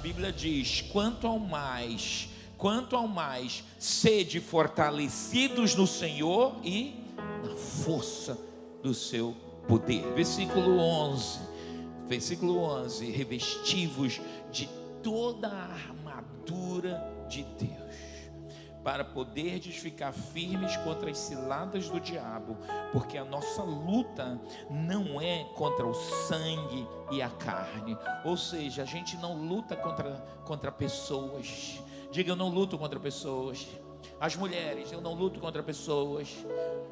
Bíblia diz: quanto ao mais, sede fortalecidos no Senhor e na força do seu poder. Versículo 11, revestivos de toda a armadura de Deus, para poderdes ficar firmes contra as ciladas do diabo, porque a nossa luta não é contra o sangue e a carne. Ou seja, a gente não luta contra pessoas. Diga: eu não luto contra pessoas. As mulheres: eu não luto contra pessoas.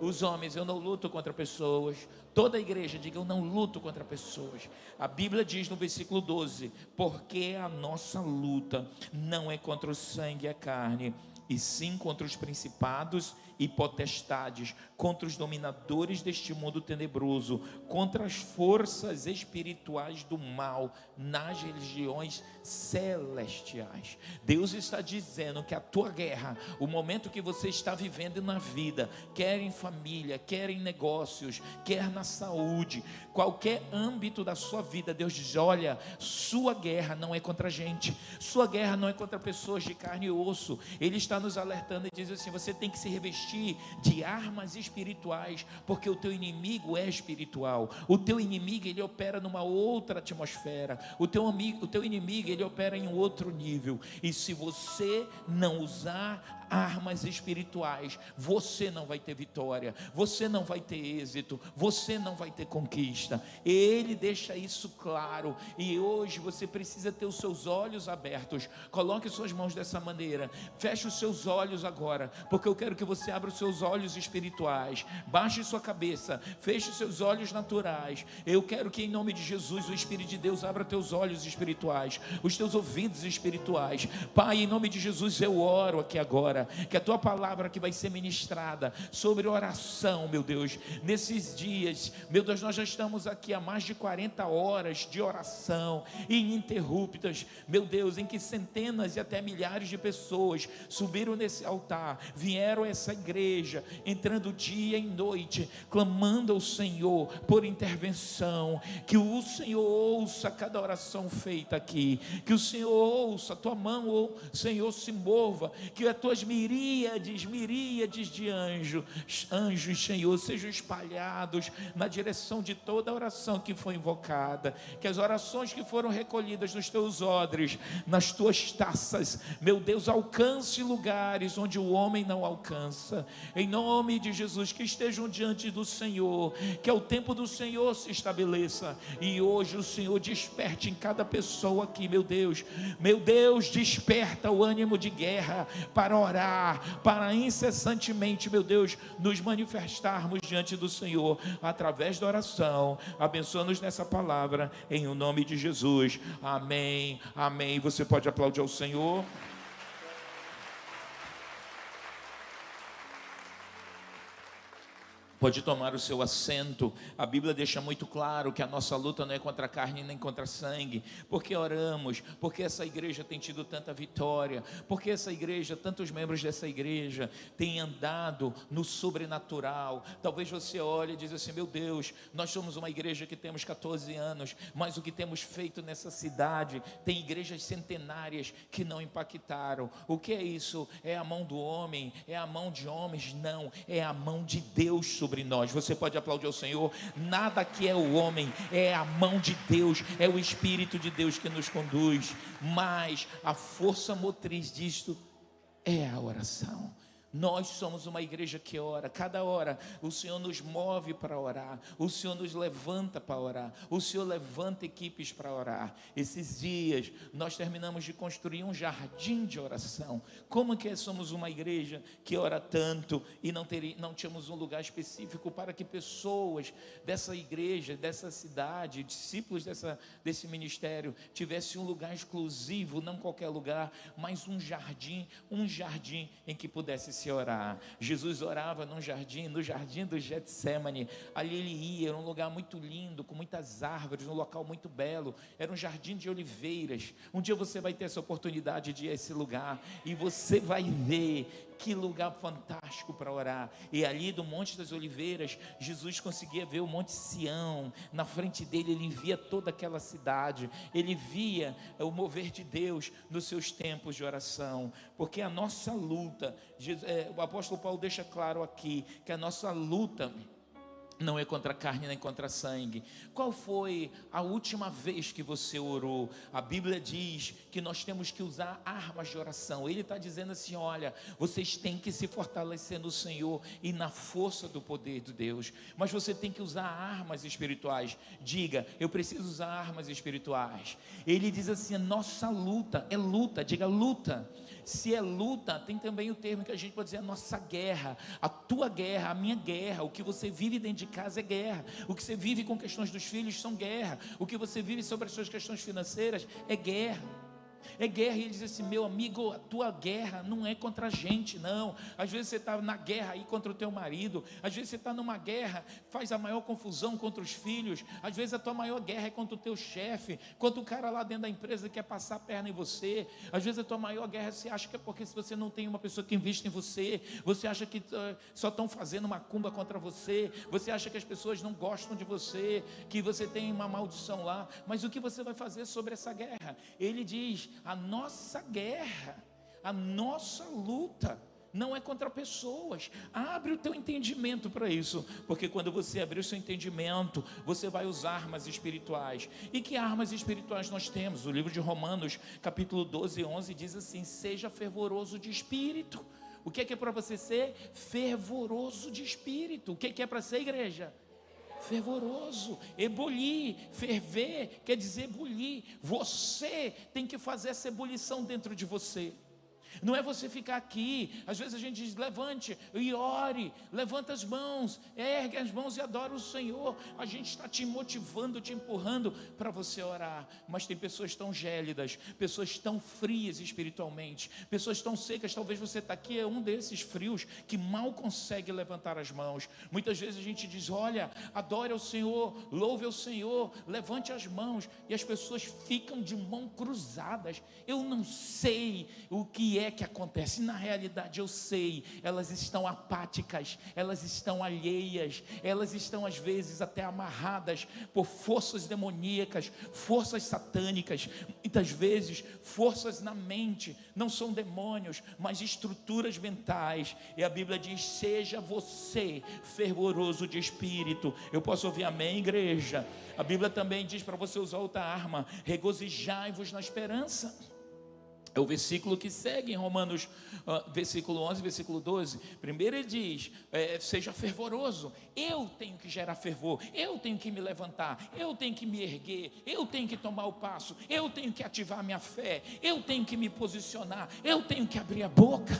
Os homens: eu não luto contra pessoas. Toda a igreja: diga: eu não luto contra pessoas. A Bíblia diz no versículo 12: porque a nossa luta não é contra o sangue e a carne, e sim contra os principados e potestades, contra os dominadores deste mundo tenebroso, contra as forças espirituais do mal nas regiões celestiais. Deus está dizendo que a tua guerra, o momento que você está vivendo na vida, quer em família, quer em negócios, quer na saúde, qualquer âmbito da sua vida, Deus diz: olha, sua guerra não é contra a gente, sua guerra não é contra pessoas de carne e osso. Ele está nos alertando e diz assim: você tem que se revestir de armas espirituais, porque o teu inimigo é espiritual. O teu inimigo, ele opera numa outra atmosfera. O teu inimigo, ele opera em outro nível. E se você não usar armas espirituais, você não vai ter vitória, você não vai ter êxito, você não vai ter conquista. Ele deixa isso claro. E hoje você precisa ter os seus olhos abertos. Coloque suas mãos dessa maneira, feche os seus olhos agora, porque eu quero que você abra os seus olhos espirituais. Baixe sua cabeça, feche os seus olhos naturais. Eu quero que, em nome de Jesus, o Espírito de Deus abra teus olhos espirituais, os teus ouvidos espirituais. Pai, em nome de Jesus, eu oro aqui agora, que a tua palavra que vai ser ministrada sobre oração, meu Deus, nesses dias, meu Deus, nós já estamos aqui há mais de 40 horas de oração ininterruptas, meu Deus, em que centenas e até milhares de pessoas subiram nesse altar, vieram a essa igreja, entrando dia e noite, clamando ao Senhor por intervenção. Que o Senhor ouça cada oração feita aqui, que o Senhor ouça, a tua mão, Senhor, se mova, que as tuas miríades de anjos, Senhor, sejam espalhados na direção de toda a oração que foi invocada, que as orações que foram recolhidas nos teus odres, nas tuas taças, meu Deus, alcance lugares onde o homem não alcança. Em nome de Jesus, que estejam diante do Senhor, que ao tempo do Senhor se estabeleça. E hoje o Senhor desperte em cada pessoa aqui, meu Deus, desperta o ânimo de guerra para orar, para incessantemente, meu Deus, nos manifestarmos diante do Senhor através da oração. Abençoa-nos nessa palavra, em o nome de Jesus. Amém, amém. Você pode aplaudir ao Senhor. Pode tomar o seu assento. A Bíblia deixa muito claro que a nossa luta não é contra a carne nem contra sangue. Porque oramos, porque essa igreja tem tido tanta vitória, porque essa igreja, tantos membros dessa igreja têm andado no sobrenatural. Talvez você olhe e diz assim: meu Deus, nós somos uma igreja que temos 14 anos, mas o que temos feito nessa cidade, tem igrejas centenárias que não impactaram. O que é isso? É a mão do homem? É a mão de homens? Não, é a mão de Deus sobre nós. Você pode aplaudir ao Senhor. Nada que é o homem, é a mão de Deus, é o Espírito de Deus que nos conduz. Mas a força motriz disto é a oração. Nós somos uma igreja que ora. Cada hora o Senhor nos move para orar, o Senhor nos levanta para orar, o Senhor levanta equipes para orar. Esses dias nós terminamos de construir um jardim de oração. Como que somos uma igreja que ora tanto e não tínhamos um lugar específico para que pessoas dessa igreja, dessa cidade, discípulos desse ministério, tivessem um lugar exclusivo, não qualquer lugar, mas um jardim em que pudesse se orar. Jesus orava no jardim do Getsemane. Ali ele ia, era um lugar muito lindo, com muitas árvores, um local muito belo, era um jardim de oliveiras. Um dia você vai ter essa oportunidade de ir a esse lugar, e você vai ver que lugar fantástico para orar. E ali do Monte das Oliveiras, Jesus conseguia ver o Monte Sião. Na frente dele, ele via toda aquela cidade. Ele via o mover de Deus nos seus tempos de oração. Porque a nossa luta, o apóstolo Paulo deixa claro aqui, que a nossa luta não é contra a carne nem contra sangue. Qual foi a última vez que você orou? A Bíblia diz que nós temos que usar armas de oração. Ele está dizendo assim: olha, vocês têm que se fortalecer no Senhor e na força do poder de Deus. Mas você tem que usar armas espirituais. Diga, eu preciso usar armas espirituais. Ele diz assim: a nossa luta é luta. Diga, luta. Se é luta, tem também o termo que a gente pode dizer: a nossa guerra, a tua guerra, a minha guerra. O que você vive dentro de casa é guerra. O que você vive com questões dos filhos são guerra. O que você vive sobre as suas questões financeiras é guerra. É guerra. E ele diz assim: meu amigo, a tua guerra não é contra a gente, não. Às vezes você está na guerra aí contra o teu marido. Às vezes você está numa guerra, faz a maior confusão contra os filhos. Às vezes a tua maior guerra é contra o teu chefe, contra o cara lá dentro da empresa que quer passar a perna em você. Às vezes a tua maior guerra, você acha que é porque se você não tem uma pessoa que investe em você, você acha que só estão fazendo macumba contra você, você acha que as pessoas não gostam de você, que você tem uma maldição lá. Mas o que você vai fazer sobre essa guerra? Ele diz: a nossa guerra, a nossa luta não é contra pessoas. Abre o teu entendimento para isso, porque quando você abrir o seu entendimento, você vai usar armas espirituais. E que armas espirituais nós temos? O livro de Romanos, capítulo 12 e 11 diz assim: seja fervoroso de espírito. O que é para você ser? Fervoroso de espírito. O que é para ser, igreja? Fervoroso. Ebulir, ferver, quer dizer ebulir. Você tem que fazer essa ebulição dentro de você. Não é você ficar aqui. Às vezes a gente diz: levante e ore, levanta as mãos, ergue as mãos e adora o Senhor. A gente está te motivando, te empurrando para você orar. Mas tem pessoas tão gélidas, pessoas tão frias espiritualmente, pessoas tão secas. Talvez você está aqui, é um desses frios que mal consegue levantar as mãos. Muitas vezes a gente diz: olha, adore ao Senhor, louve ao Senhor, levante as mãos, e as pessoas ficam de mão cruzadas. Eu não sei o que é que acontece. Na realidade eu sei, elas estão apáticas, elas estão alheias, elas estão às vezes até amarradas por forças demoníacas, forças satânicas, muitas vezes forças na mente. Não são demônios, mas estruturas mentais. E a Bíblia diz: seja você fervoroso de espírito. Eu posso ouvir amém, igreja? A Bíblia também diz para você usar outra arma: regozijai-vos na esperança. É o versículo que segue em Romanos, versículo 11, versículo 12. Primeiro ele diz: seja fervoroso. Eu tenho que gerar fervor, eu tenho que me levantar, eu tenho que me erguer, eu tenho que tomar o passo, eu tenho que ativar minha fé, eu tenho que me posicionar, eu tenho que abrir a boca.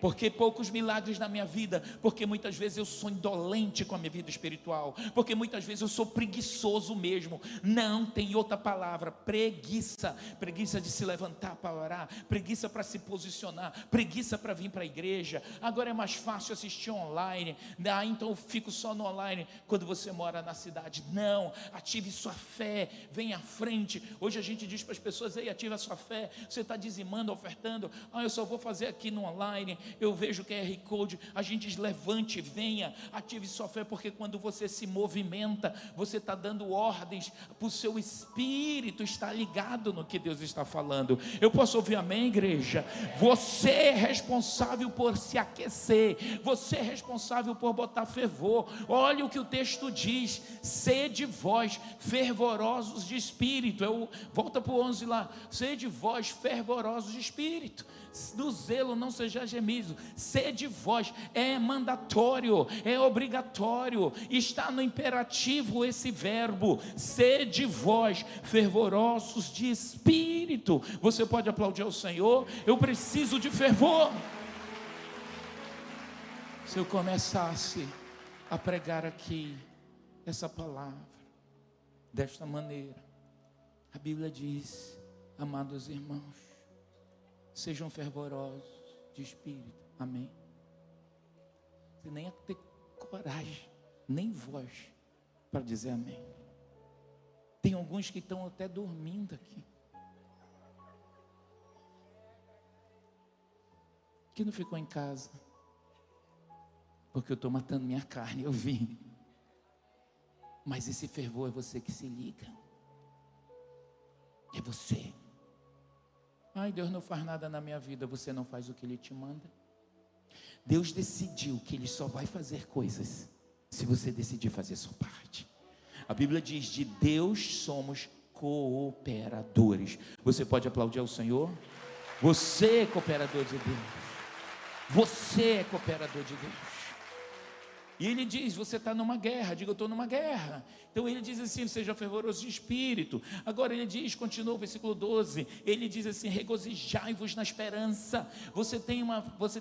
Porque poucos milagres na minha vida, porque muitas vezes eu sou indolente com a minha vida espiritual, porque muitas vezes eu sou preguiçoso mesmo. Não tem outra palavra: preguiça. Preguiça de se levantar para orar, preguiça para se posicionar, preguiça para vir para a igreja. Agora é mais fácil assistir online, então eu fico só no online. Quando você mora na cidade, não, ative sua fé, venha à frente. Hoje a gente diz para as pessoas: ei, ative a sua fé. Você está dizimando, ofertando? Eu só vou fazer aqui no online. Eu vejo o QR Code. A gente diz: levante, venha, ative sua fé, porque quando você se movimenta, você está dando ordens para o seu espírito estar ligado no que Deus está falando. Eu posso ouvir amém, igreja? Você é responsável por se aquecer, você é responsável por botar fervor. Olha o que o texto diz: sede vós fervorosos de espírito. Volta para o 11 lá: sede vós fervorosos de espírito, do zelo não seja gemido. Sede vós, é mandatório, é obrigatório, está no imperativo esse verbo: sede vós fervorosos de espírito. Você pode aplaudir ao Senhor? Eu preciso de fervor. Se eu começasse a pregar aqui essa palavra desta maneira, a Bíblia diz: amados irmãos, sejam fervorosos de espírito. Amém? Você nem ia ter coragem, nem voz para dizer amém. Tem alguns que estão até dormindo aqui. que não ficou em casa? Porque eu estou matando minha carne, eu vim. Mas esse fervor é você que se liga. É você. Ai, Deus não faz nada na minha vida. Você não faz o que Ele te manda. Deus decidiu que Ele só vai fazer coisas se você decidir fazer sua parte. A Bíblia diz: de Deus somos cooperadores. Você pode aplaudir ao Senhor? Você é cooperador de Deus. Você é cooperador de Deus. E Ele diz: você está numa guerra. Diga: eu estou numa guerra. Então Ele diz assim: seja fervoroso de espírito. Agora Ele diz, continua o versículo 12, Ele diz assim: regozijai-vos na esperança. Você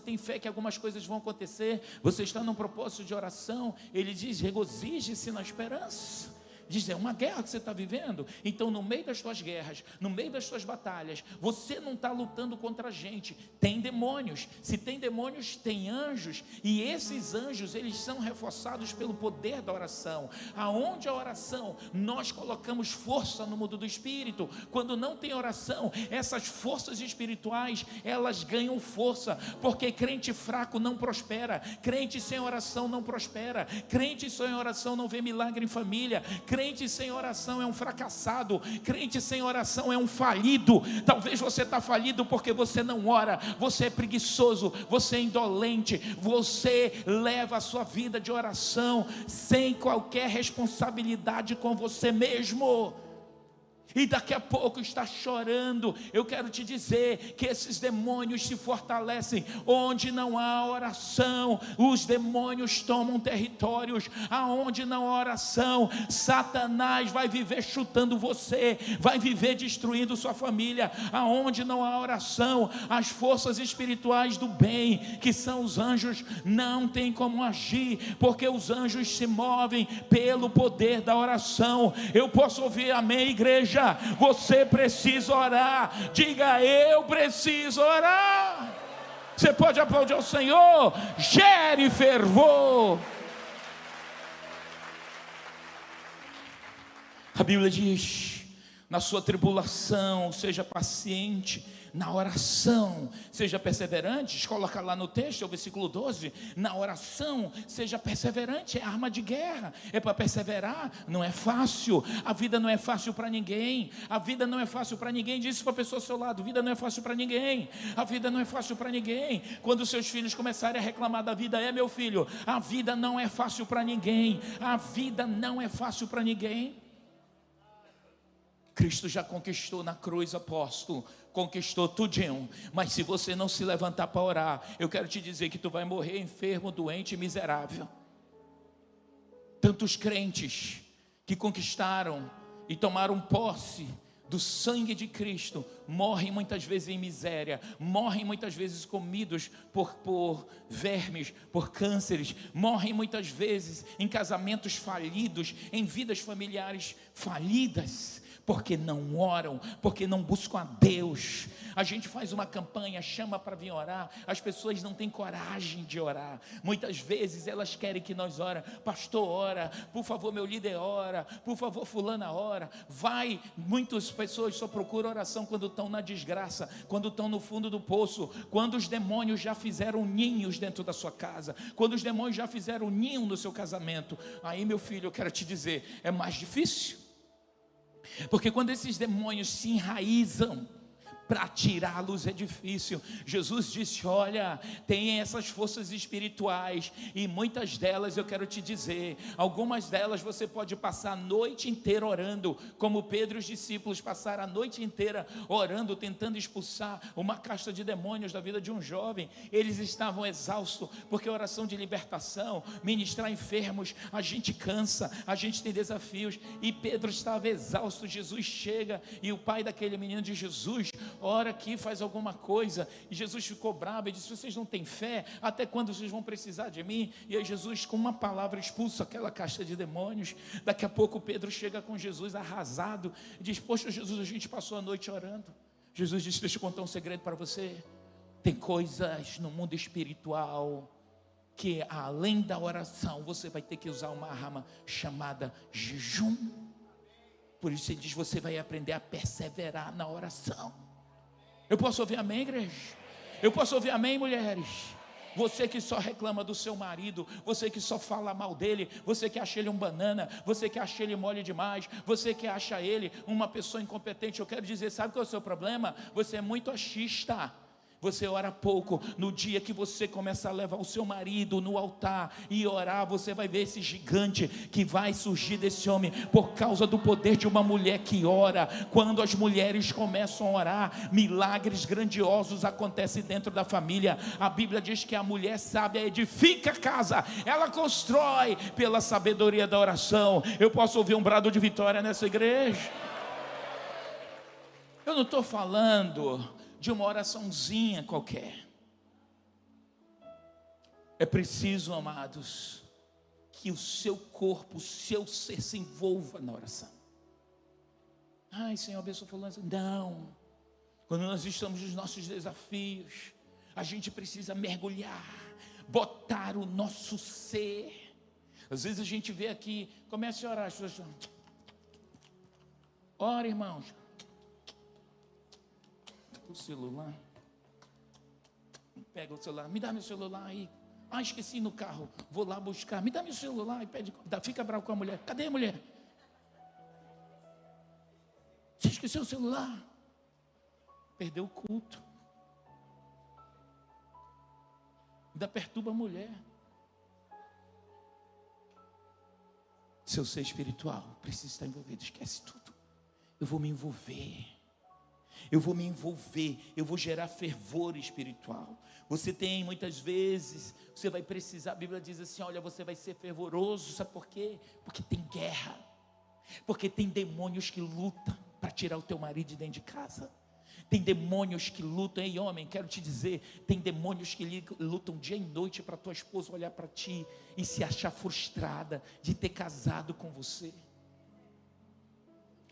tem fé que algumas coisas vão acontecer. Você está num propósito de oração. Ele diz: regozije-se na esperança. Diz: é uma guerra que você está vivendo. Então, no meio das suas guerras, no meio das suas batalhas, você não está lutando contra a gente. Tem demônios. Se tem demônios, tem anjos. E esses anjos, eles são reforçados pelo poder da oração. Aonde a oração, nós colocamos força no mundo do espírito. Quando não tem oração, essas forças espirituais, elas ganham força. Porque crente fraco não prospera. Crente sem oração não prospera. Crente sem oração não vê milagre em família. Crente sem oração é um fracassado. Crente sem oração é um falido. Talvez você está falido porque você não ora. Você é preguiçoso, você é indolente. Você leva a sua vida de oração sem qualquer responsabilidade com você mesmo. E daqui a pouco está chorando. Eu quero te dizer que esses demônios se fortalecem onde não há oração. Os demônios tomam territórios. Aonde não há oração, Satanás vai viver chutando você, vai viver destruindo sua família. Aonde não há oração, as forças espirituais do bem, que são os anjos, não tem como agir, porque os anjos se movem pelo poder da oração. Eu posso ouvir amém, igreja? Você precisa orar. Diga: eu preciso orar. Você pode aplaudir ao Senhor? Gere fervor. A Bíblia diz: na sua tribulação seja paciente, na oração seja perseverante. Coloca lá no texto, é o versículo 12. Na oração seja perseverante. É arma de guerra, é para perseverar. Não é fácil, a vida não é fácil para ninguém. A vida não é fácil para ninguém. Diz para a pessoa ao seu lado: vida não é fácil para ninguém. A vida não é fácil para ninguém. Quando seus filhos começarem a reclamar da vida: é, meu filho, a vida não é fácil para ninguém. A vida não é fácil para ninguém. Cristo já conquistou na cruz, apóstolo, conquistou tudinho. Mas se você não se levantar para orar, eu quero te dizer que tu vai morrer enfermo, doente e miserável. Tantos crentes que conquistaram e tomaram posse do sangue de Cristo, morrem muitas vezes em miséria, morrem muitas vezes comidos por vermes, por cânceres, morrem muitas vezes em casamentos falidos, em vidas familiares falidas, porque não oram, porque não buscam a Deus. A gente faz uma campanha, chama para vir orar, as pessoas não têm coragem de orar. Muitas vezes elas querem que nós ora. Pastor, ora, por favor, meu líder, ora, por favor, fulana, ora. Muitas pessoas só procuram oração quando estão na desgraça, quando estão no fundo do poço, quando os demônios já fizeram ninhos dentro da sua casa, quando os demônios já fizeram ninho no seu casamento. Aí, meu filho, eu quero te dizer, é mais difícil. Porque quando esses demônios se enraizam, para tirá-los é difícil. Jesus disse: olha, tem essas forças espirituais, e muitas delas eu quero te dizer, algumas delas você pode passar a noite inteira orando, como Pedro e os discípulos passaram a noite inteira orando, tentando expulsar uma casta de demônios da vida de um jovem. Eles estavam exaustos, porque oração de libertação, ministrar enfermos, a gente cansa, a gente tem desafios, e Pedro estava exausto. Jesus chega, e o pai daquele menino diz: Jesus, ora aqui, faz alguma coisa. E Jesus ficou bravo e disse: vocês não têm fé? Até quando vocês vão precisar de mim? E aí Jesus, com uma palavra, expulsa aquela casta de demônios. Daqui a pouco Pedro chega com Jesus arrasado e diz: poxa, Jesus, a gente passou a noite orando. Jesus disse: deixa eu contar um segredo para você. Tem coisas no mundo espiritual que, além da oração, você vai ter que usar uma arma chamada jejum. Por isso ele diz: você vai aprender a perseverar na oração. Eu posso ouvir amém, igreja? Eu posso ouvir amém, mulheres? Você que só reclama do seu marido, você que só fala mal dele, você que acha ele um banana, você que acha ele mole demais, você que acha ele uma pessoa incompetente, eu quero dizer, sabe qual é o seu problema? Você é muito achista. Você ora pouco. No dia que você começar a levar o seu marido no altar e orar, você vai ver esse gigante que vai surgir desse homem, por causa do poder de uma mulher que ora. Quando as mulheres começam a orar, milagres grandiosos acontecem dentro da família. A Bíblia diz que a mulher sábia edifica a casa, ela constrói pela sabedoria da oração. Eu posso ouvir um brado de vitória nessa igreja? Eu não estou falando de uma oraçãozinha qualquer. É preciso, amados, que o seu corpo, o seu ser se envolva na oração. Ai, Senhor, abençoa fulano. Não. Quando nós estamos nos nossos desafios, a gente precisa mergulhar, botar o nosso ser. Às vezes a gente vê aqui, comece a orar, as pessoas falam, ora, irmãos. O celular, pega o celular, me dá meu celular aí. Ah, esqueci no carro, vou lá buscar, me dá meu celular. E pede, fica bravo com a mulher. Cadê a mulher? Você esqueceu o celular? Perdeu o culto. Ainda perturba a mulher. Seu ser espiritual precisa estar envolvido. Esquece tudo. Eu vou me envolver. Eu vou me envolver, eu vou gerar fervor espiritual. Você tem muitas vezes, você vai precisar, a Bíblia diz assim, olha, você vai ser fervoroso, sabe por quê? Porque tem guerra, porque tem demônios que lutam para tirar o teu marido de dentro de casa. Tem demônios que lutam, ei homem, quero te dizer, tem demônios que lutam dia e noite para tua esposa olhar para ti e se achar frustrada de ter casado com você.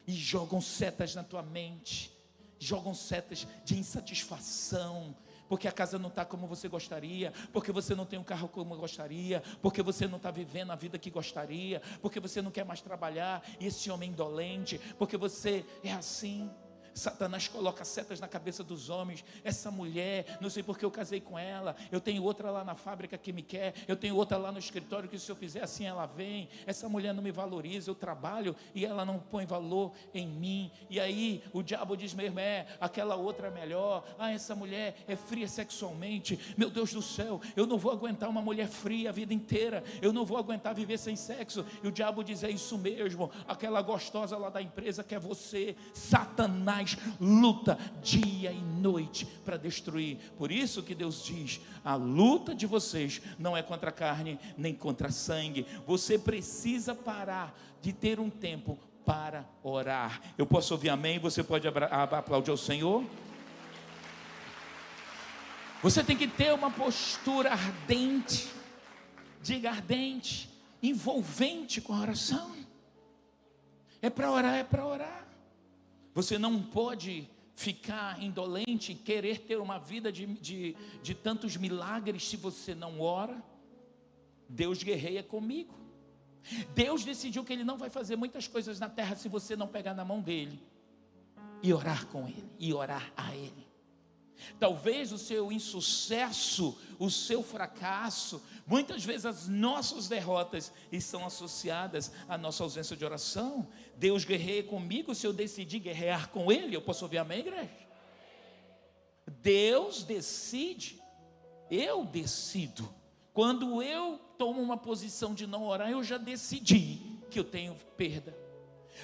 E jogam setas na tua mente, jogam setas de insatisfação, porque a casa não está como você gostaria, porque você não tem um carro como gostaria, porque você não está vivendo a vida que gostaria, porque você não quer mais trabalhar, e esse homem indolente, porque você é assim. Satanás coloca setas na cabeça dos homens. Essa mulher, não sei porque eu casei com ela, eu tenho outra lá na fábrica que me quer, eu tenho outra lá no escritório que se eu fizer assim ela vem. Essa mulher não me valoriza, eu trabalho e ela não põe valor em mim. E aí o diabo diz mesmo, aquela outra é melhor. Ah, essa mulher é fria sexualmente. Meu Deus do céu, eu não vou aguentar uma mulher fria a vida inteira, eu não vou aguentar viver sem sexo. E o diabo diz, é isso mesmo, aquela gostosa lá da empresa que é você. Satanás luta dia e noite para destruir. Por isso que Deus diz, a luta de vocês não é contra a carne, nem contra sangue. Você precisa parar de ter um tempo para orar. Eu posso ouvir amém? Você pode aplaudir ao Senhor? Você tem que ter uma postura ardente, diga ardente, envolvente com a oração. É para orar, é para orar. Você não pode ficar indolente e querer ter uma vida de tantos milagres se você não ora. Deus guerreia comigo. Deus decidiu que Ele não vai fazer muitas coisas na terra se você não pegar na mão dEle e orar com Ele, e orar a Ele. Talvez o seu insucesso, o seu fracasso, muitas vezes as nossas derrotas estão associadas à nossa ausência de oração. Deus guerreia comigo se eu decidir guerrear com Ele. Eu posso ouvir amém, igreja? Deus decide, eu decido. Quando eu tomo uma posição de não orar, eu já decidi que eu tenho perda.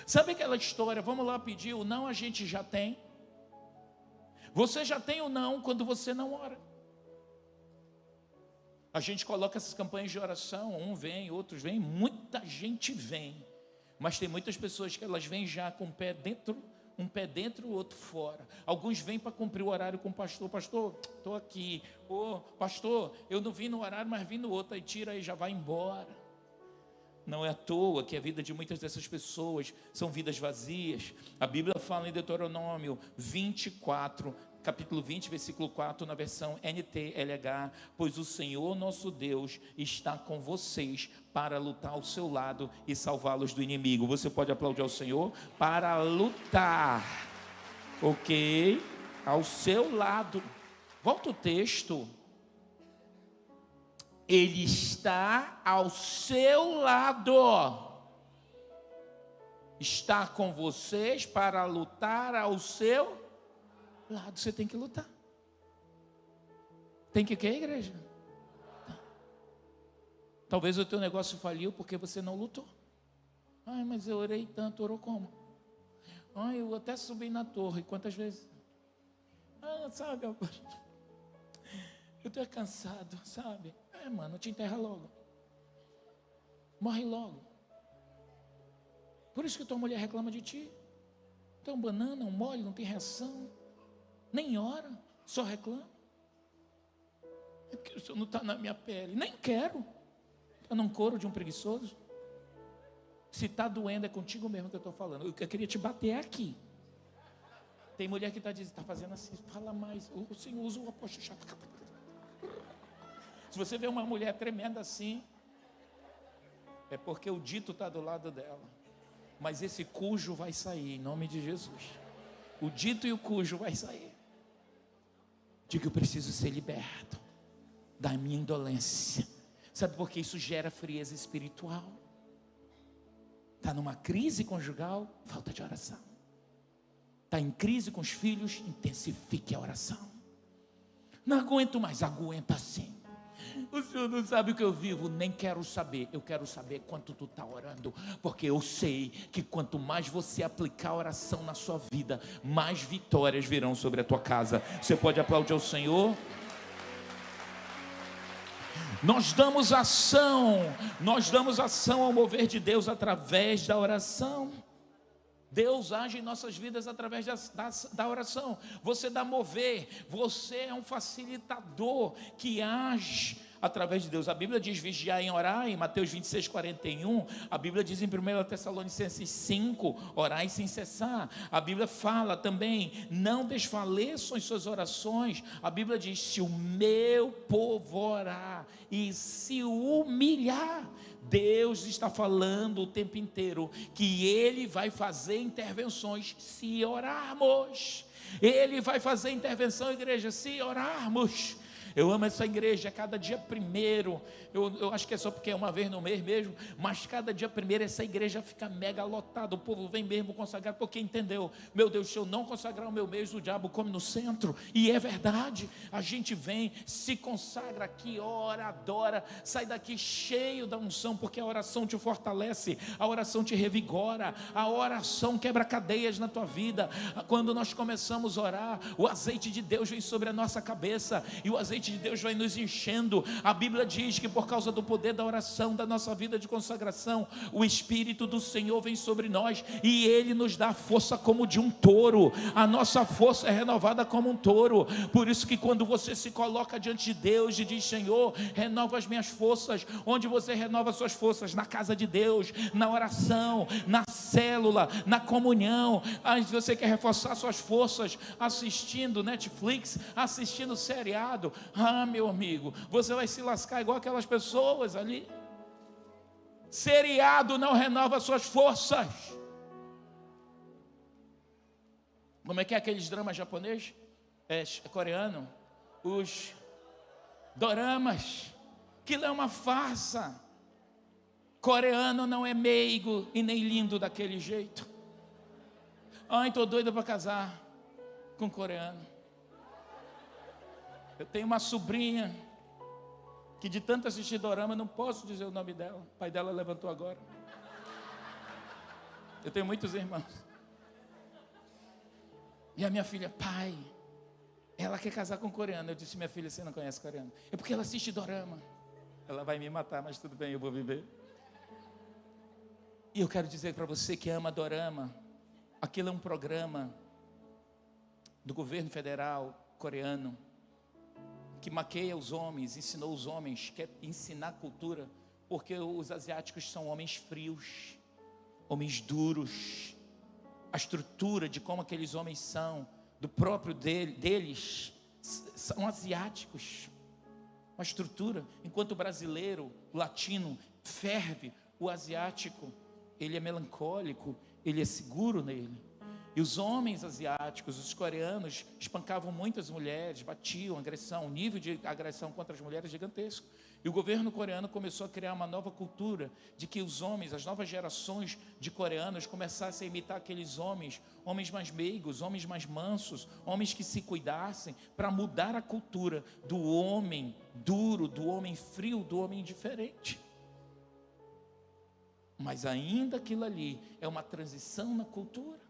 Sabe aquela história, vamos lá pedir o não, a gente já tem. Você já tem o não quando você não ora. A gente coloca essas campanhas de oração, um vem, outros vêm, muita gente vem, mas tem muitas pessoas que elas vêm já com um pé dentro, o outro fora. Alguns vêm para cumprir o horário com o pastor. Pastor, estou aqui. Pastor, eu não vim no horário, mas vim no outro. Aí tira e já vai embora. Não é à toa que a vida de muitas dessas pessoas são vidas vazias. A Bíblia fala em Deuteronômio 24, capítulo 20, versículo 4, na versão NTLH, pois o Senhor nosso Deus está com vocês para lutar ao seu lado e salvá-los do inimigo. Você pode aplaudir ao Senhor? Para lutar, ok? Ao seu lado. Volta o texto. Ele está ao seu lado. Está com vocês para lutar ao seu lado. Você tem que lutar. Tem que o quê, igreja? Talvez o teu negócio faliu porque você não lutou. Ai, mas eu orei tanto. Orou como? Ai, eu até subi na torre. Quantas vezes? Ah, sabe, eu estou cansado, sabe? Mano, te enterra logo. Morre logo. Por isso que tua mulher reclama de ti. Tu é um banana, um mole, não tem reação. Nem ora, só reclama. É porque o Senhor não está na minha pele. Nem quero. Está num coro de um preguiçoso. Se está doendo, é contigo mesmo que eu estou falando. Eu queria te bater aqui. Tem mulher que está fazendo assim, fala mais. O Senhor usa o apóstolo chato. Se você vê uma mulher tremenda assim, é porque o dito está do lado dela. Mas esse cujo vai sair, em nome de Jesus. O dito e o cujo vai sair. Diga, eu preciso ser liberto da minha indolência. Sabe por que isso gera frieza espiritual? Está numa crise conjugal, falta de oração. Está em crise com os filhos, intensifique a oração. Não aguento mais, aguenta sim. O Senhor não sabe o que eu vivo, nem quero saber. Eu quero saber quanto tu está orando, porque eu sei que quanto mais você aplicar a oração na sua vida, mais vitórias virão sobre a tua casa. Você pode aplaudir ao Senhor? Nós damos ação ao mover de Deus através da oração. Deus age em nossas vidas através da oração. Você dá mover, você é um facilitador que age através de Deus. A Bíblia diz vigiar em orar, em Mateus 26, 41. A Bíblia diz em 1 Tessalonicenses 5, orai sem cessar. A Bíblia fala também, não desfaleçam as suas orações. A Bíblia diz, se o meu povo orar e se humilhar, Deus está falando o tempo inteiro que Ele vai fazer intervenções se orarmos. Ele vai fazer intervenção, igreja, se orarmos. Eu amo essa igreja, cada dia primeiro, eu acho que é só porque é uma vez no mês mesmo, mas cada dia primeiro essa igreja fica mega lotada, o povo vem mesmo consagrar, porque entendeu, meu Deus, se eu não consagrar o meu mês, o diabo come no centro, e é verdade, a gente vem, se consagra aqui, ora, adora, sai daqui cheio da unção, porque a oração te fortalece, a oração te revigora, a oração quebra cadeias na tua vida. Quando nós começamos a orar, o azeite de Deus vem sobre a nossa cabeça, e o azeite de Deus vai nos enchendo. A Bíblia diz que por causa do poder da oração, da nossa vida de consagração, o Espírito do Senhor vem sobre nós e Ele nos dá força como de um touro. A nossa força é renovada como um touro. Por isso que quando você se coloca diante de Deus e diz, Senhor, renova as minhas forças. Onde você renova suas forças? Na casa de Deus, na oração, na célula, na comunhão. Se você quer reforçar suas forças assistindo Netflix, assistindo seriado, meu amigo, você vai se lascar igual aquelas pessoas ali. Seriado não renova suas forças. Como é que é aqueles dramas japoneses? Coreano? Os doramas. Aquilo é uma farsa. Coreano não é meigo e nem lindo daquele jeito. Ai, estou doida para casar com coreano. Eu tenho uma sobrinha que de tanto assistir dorama, não posso dizer o nome dela. O pai dela levantou agora. Eu tenho muitos irmãos. E a minha filha, pai, ela quer casar com coreano. Eu disse, minha filha, você não conhece coreano? É porque ela assiste dorama. Ela vai me matar, mas tudo bem, eu vou viver. E eu quero dizer para você que ama dorama, aquilo é um programa do governo federal coreano, que maqueia os homens, ensinou os homens, quer ensinar cultura, porque os asiáticos são homens frios, homens duros. A estrutura de como aqueles homens são, do próprio deles, são asiáticos. A estrutura, enquanto o brasileiro, o latino, ferve, o asiático, ele é melancólico, ele é seguro nele. E os homens asiáticos, os coreanos, espancavam muitas mulheres, batiam, agressão, o nível de agressão contra as mulheres é gigantesco. E o governo coreano começou a criar uma nova cultura de que os homens, as novas gerações de coreanos começassem a imitar aqueles homens mais meigos, homens mais mansos, homens que se cuidassem, para mudar a cultura do homem duro, do homem frio, do homem indiferente. Mas ainda aquilo ali é uma transição na cultura.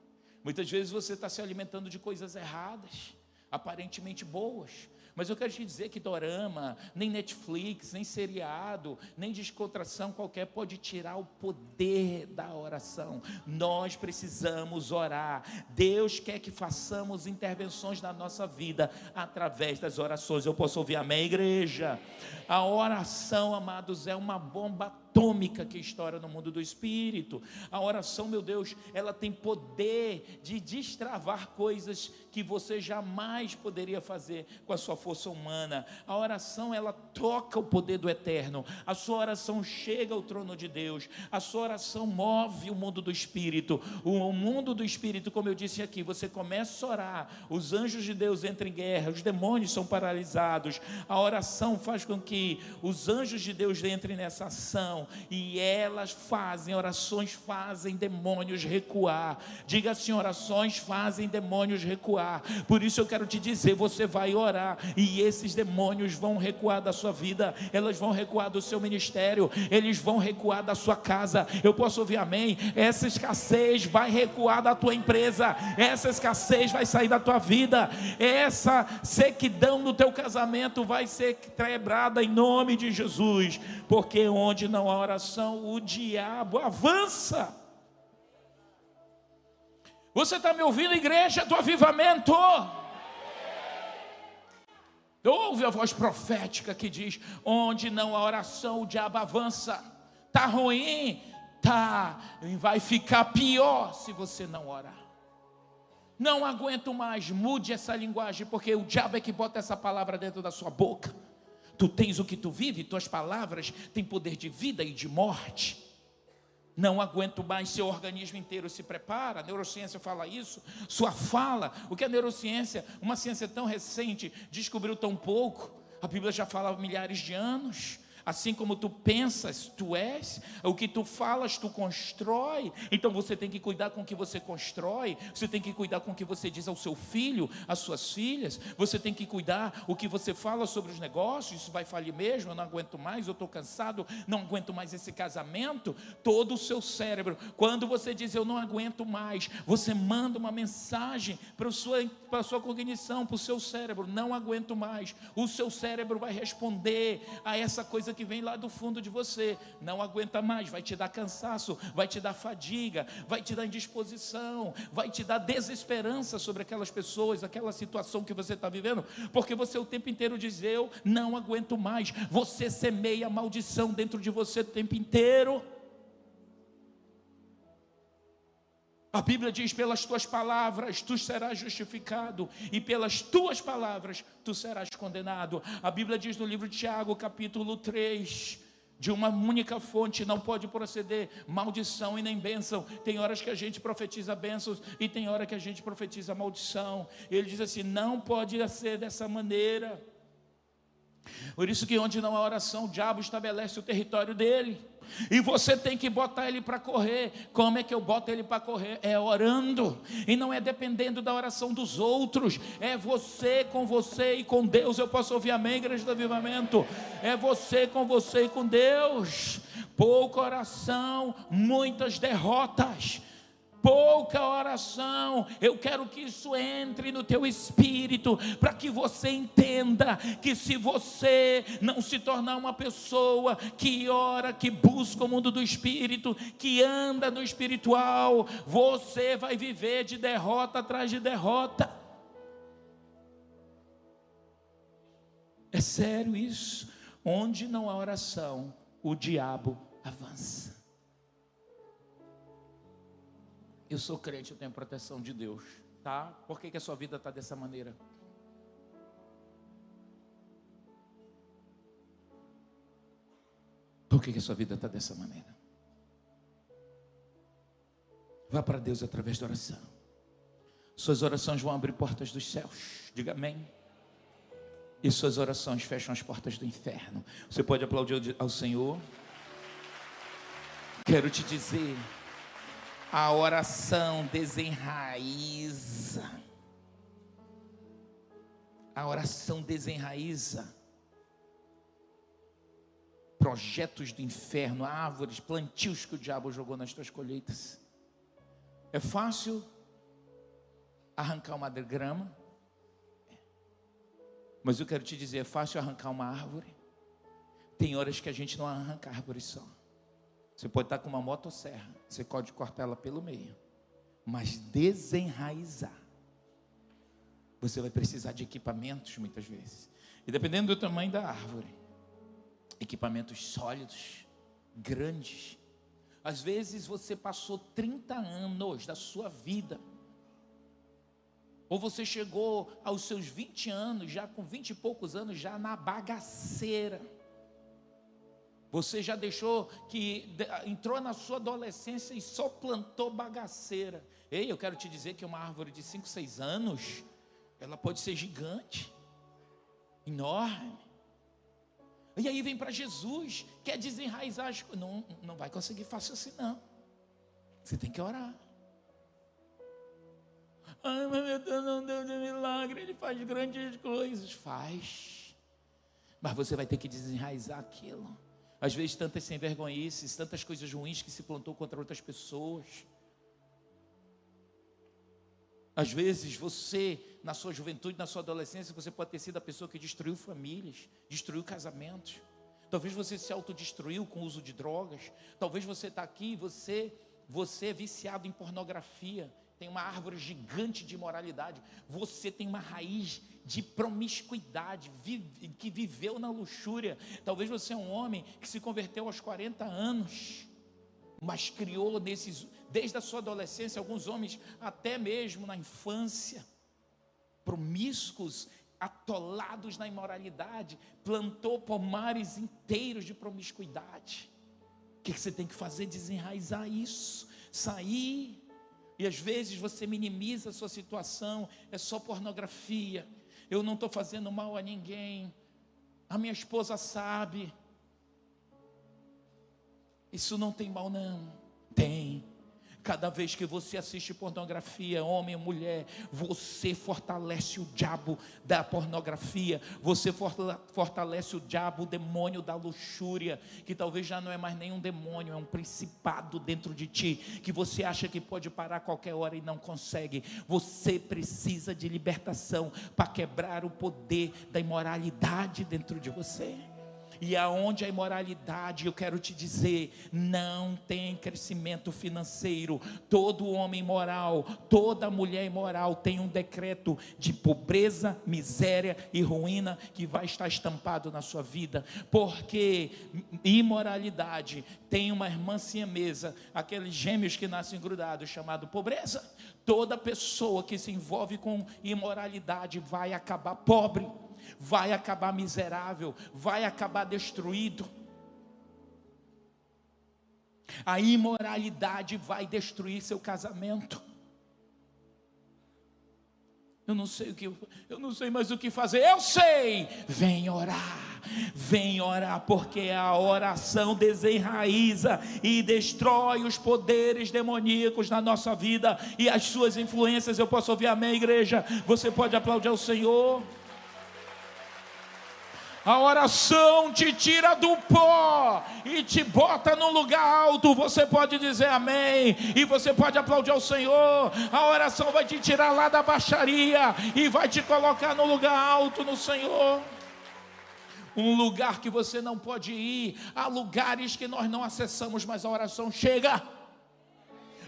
Muitas vezes você está se alimentando de coisas erradas, aparentemente boas. Mas eu quero te dizer que dorama, nem Netflix, nem seriado, nem descontração qualquer pode tirar o poder da oração. Nós precisamos orar. Deus quer que façamos intervenções na nossa vida através das orações. Eu posso ouvir amém, igreja? A oração, amados, é uma bomba atômica que estoura no mundo do espírito. A oração, meu Deus, ela tem poder de destravar coisas que você jamais poderia fazer com a sua força humana. A oração, ela toca o poder do eterno. A sua oração chega ao trono de Deus. A sua oração move o mundo do espírito. O mundo do espírito, como eu disse aqui, você começa a orar, os anjos de Deus entram em guerra, os demônios são paralisados. A oração faz com que os anjos de Deus entrem nessa ação, e orações fazem demônios recuar. Diga assim: orações fazem demônios recuar. Por isso eu quero te dizer, você vai orar e esses demônios vão recuar da sua vida, elas vão recuar do seu ministério, eles vão recuar da sua casa. Eu posso ouvir amém? Essa escassez vai recuar da tua empresa, essa escassez vai sair da tua vida, essa sequidão no teu casamento vai ser quebrada em nome de Jesus, porque onde não há oração, o diabo avança. Você está me ouvindo, igreja do avivamento? Ouve a voz profética que diz: onde não há oração, o diabo avança. Está ruim? Tá. Vai ficar pior se você não orar. Não aguento mais. Mude essa linguagem, porque o diabo é que bota essa palavra dentro da sua boca. Tu tens o que tu vive, tuas palavras têm poder de vida e de morte. Não aguento mais, seu organismo inteiro se prepara. A neurociência fala isso. Sua fala, o que a neurociência, uma ciência tão recente, descobriu tão pouco. A Bíblia já fala há milhares de anos. Assim como tu pensas, tu és. O que tu falas, tu constrói. Então você tem que cuidar com o que você constrói. Você tem que cuidar com o que você diz ao seu filho, às suas filhas. Você tem que cuidar o que você fala sobre os negócios. Isso vai falir mesmo, eu não aguento mais, eu estou cansado, não aguento mais esse casamento. Todo o seu cérebro, quando você diz eu não aguento mais, você manda uma mensagem para a sua cognição, para o seu cérebro: não aguento mais. O seu cérebro vai responder a essa coisa que vem lá do fundo de você: não aguenta mais. Vai te dar cansaço, vai te dar fadiga, vai te dar indisposição, vai te dar desesperança sobre aquelas pessoas, aquela situação que você está vivendo, porque você o tempo inteiro diz eu não aguento mais. Você semeia maldição dentro de você o tempo inteiro. A Bíblia diz: pelas tuas palavras tu serás justificado, e pelas tuas palavras tu serás condenado. A Bíblia diz no livro de Tiago, capítulo 3, de uma única fonte não pode proceder maldição e nem bênção. Tem horas que a gente profetiza bênçãos e tem hora que a gente profetiza maldição. Ele diz assim: não pode ser dessa maneira. Por isso que onde não há oração, o diabo estabelece o território dele. E você tem que botar ele para correr. Como é que eu boto ele para correr? É orando. E não é dependendo da oração dos outros. É você com você e com Deus. Eu posso ouvir amém, igreja do avivamento? É você com você e com Deus. Pouca oração, muitas derrotas. Pouca oração. Eu quero que isso entre no teu espírito, para que você entenda que se você não se tornar uma pessoa que ora, que busca o mundo do espírito, que anda no espiritual, você vai viver de derrota atrás de derrota. É sério isso. Onde não há oração, o diabo avança. Eu sou crente, eu tenho a proteção de Deus, tá? Por que a sua vida está dessa maneira? Por que a sua vida está dessa maneira? Vá para Deus através da oração. Suas orações vão abrir portas dos céus. Diga amém. E suas orações fecham as portas do inferno. Você pode aplaudir ao Senhor? Quero te dizer, a oração desenraiza. A oração desenraiza projetos do inferno, árvores, plantios que o diabo jogou nas tuas colheitas. É fácil arrancar uma grama, mas eu quero te dizer, é fácil arrancar uma árvore. Tem horas que a gente não arranca a árvore só. Você pode estar com uma motosserra, você pode cortar ela pelo meio, mas desenraizar, você vai precisar de equipamentos muitas vezes. E dependendo do tamanho da árvore, equipamentos sólidos, grandes. Às vezes você passou 30 anos da sua vida, ou você chegou aos seus 20 anos, já com 20 e poucos anos, já na bagaceira. Você já deixou entrou na sua adolescência e só plantou bagaceira. Ei, eu quero te dizer que uma árvore de 5, 6 anos, ela pode ser gigante, enorme. E aí vem para Jesus, quer desenraizar as coisas. Não vai conseguir fácil assim não. Você tem que orar. Ai, mas meu Deus, não deu de milagre, Ele faz grandes coisas. Faz. Mas você vai ter que desenraizar aquilo. Às vezes tantas sem-vergonhices, tantas coisas ruins que se plantou contra outras pessoas. Às vezes você, na sua juventude, na sua adolescência, você pode ter sido a pessoa que destruiu famílias, destruiu casamentos. Talvez você se autodestruiu com o uso de drogas. Talvez você está aqui, você é viciado em pornografia. Tem uma árvore gigante de imoralidade. Você tem uma raiz de promiscuidade, que viveu na luxúria. Talvez você é um homem que se converteu aos 40 anos, mas criou desde a sua adolescência, alguns homens até mesmo na infância, promíscuos, atolados na imoralidade, plantou pomares inteiros de promiscuidade. O que você tem que fazer? Desenraizar isso, sair. E às vezes você minimiza a sua situação, é só pornografia, eu não estou fazendo mal a ninguém, a minha esposa sabe. Isso não tem mal não, tem. Cada vez que você assiste pornografia, homem ou mulher, você fortalece o diabo da pornografia, você fortalece o diabo, o demônio da luxúria, que talvez já não é mais nenhum demônio, é um principado dentro de ti, que você acha que pode parar a qualquer hora e não consegue. Você precisa de libertação para quebrar o poder da imoralidade dentro de você. E aonde a imoralidade, eu quero te dizer, não tem crescimento financeiro. Todo homem imoral, toda mulher imoral tem um decreto de pobreza, miséria e ruína que vai estar estampado na sua vida. Porque imoralidade tem uma irmã siamesa, aqueles gêmeos que nascem grudados, chamado pobreza. Toda pessoa que se envolve com imoralidade vai acabar pobre, vai acabar miserável, vai acabar destruído. A imoralidade vai destruir seu casamento. Eu não sei mais o que fazer. Eu sei. Vem orar, porque a oração desenraiza e destrói os poderes demoníacos na nossa vida e as suas influências. Eu posso ouvir amém, igreja? Você pode aplaudir ao Senhor? A oração te tira do pó e te bota num lugar alto. Você pode dizer amém e você pode aplaudir ao Senhor. A oração vai te tirar lá da baixaria e vai te colocar no lugar alto no Senhor. Um lugar que você não pode ir. Há lugares que nós não acessamos, mas a oração chega.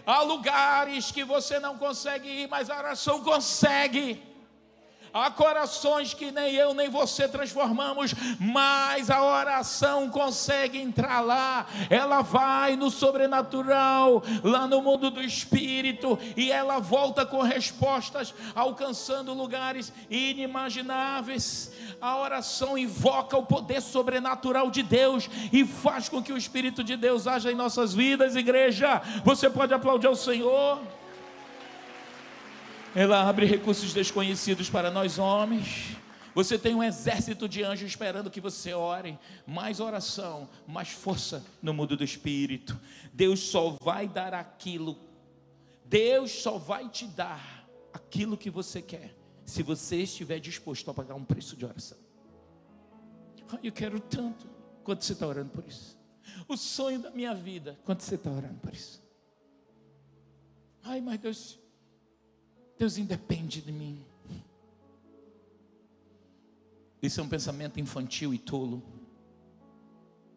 Há lugares que você não consegue ir, mas a oração consegue. Há corações que nem eu nem você transformamos, mas a oração consegue entrar lá. Ela vai no sobrenatural, lá no mundo do espírito, e ela volta com respostas, alcançando lugares inimagináveis. A oração invoca o poder sobrenatural de Deus e faz com que o Espírito de Deus haja em nossas vidas, igreja. Você pode aplaudir ao Senhor? Ela abre recursos desconhecidos para nós homens. Você tem um exército de anjos esperando que você ore. Mais oração, mais força no mundo do espírito. Deus só vai dar aquilo. Deus só vai te dar aquilo que você quer, se você estiver disposto a pagar um preço de oração. Eu quero tanto. Quanto você está orando por isso? O sonho da minha vida. Quanto você está orando por isso? Ai, mas Deus independe de mim. Isso é um pensamento infantil e tolo.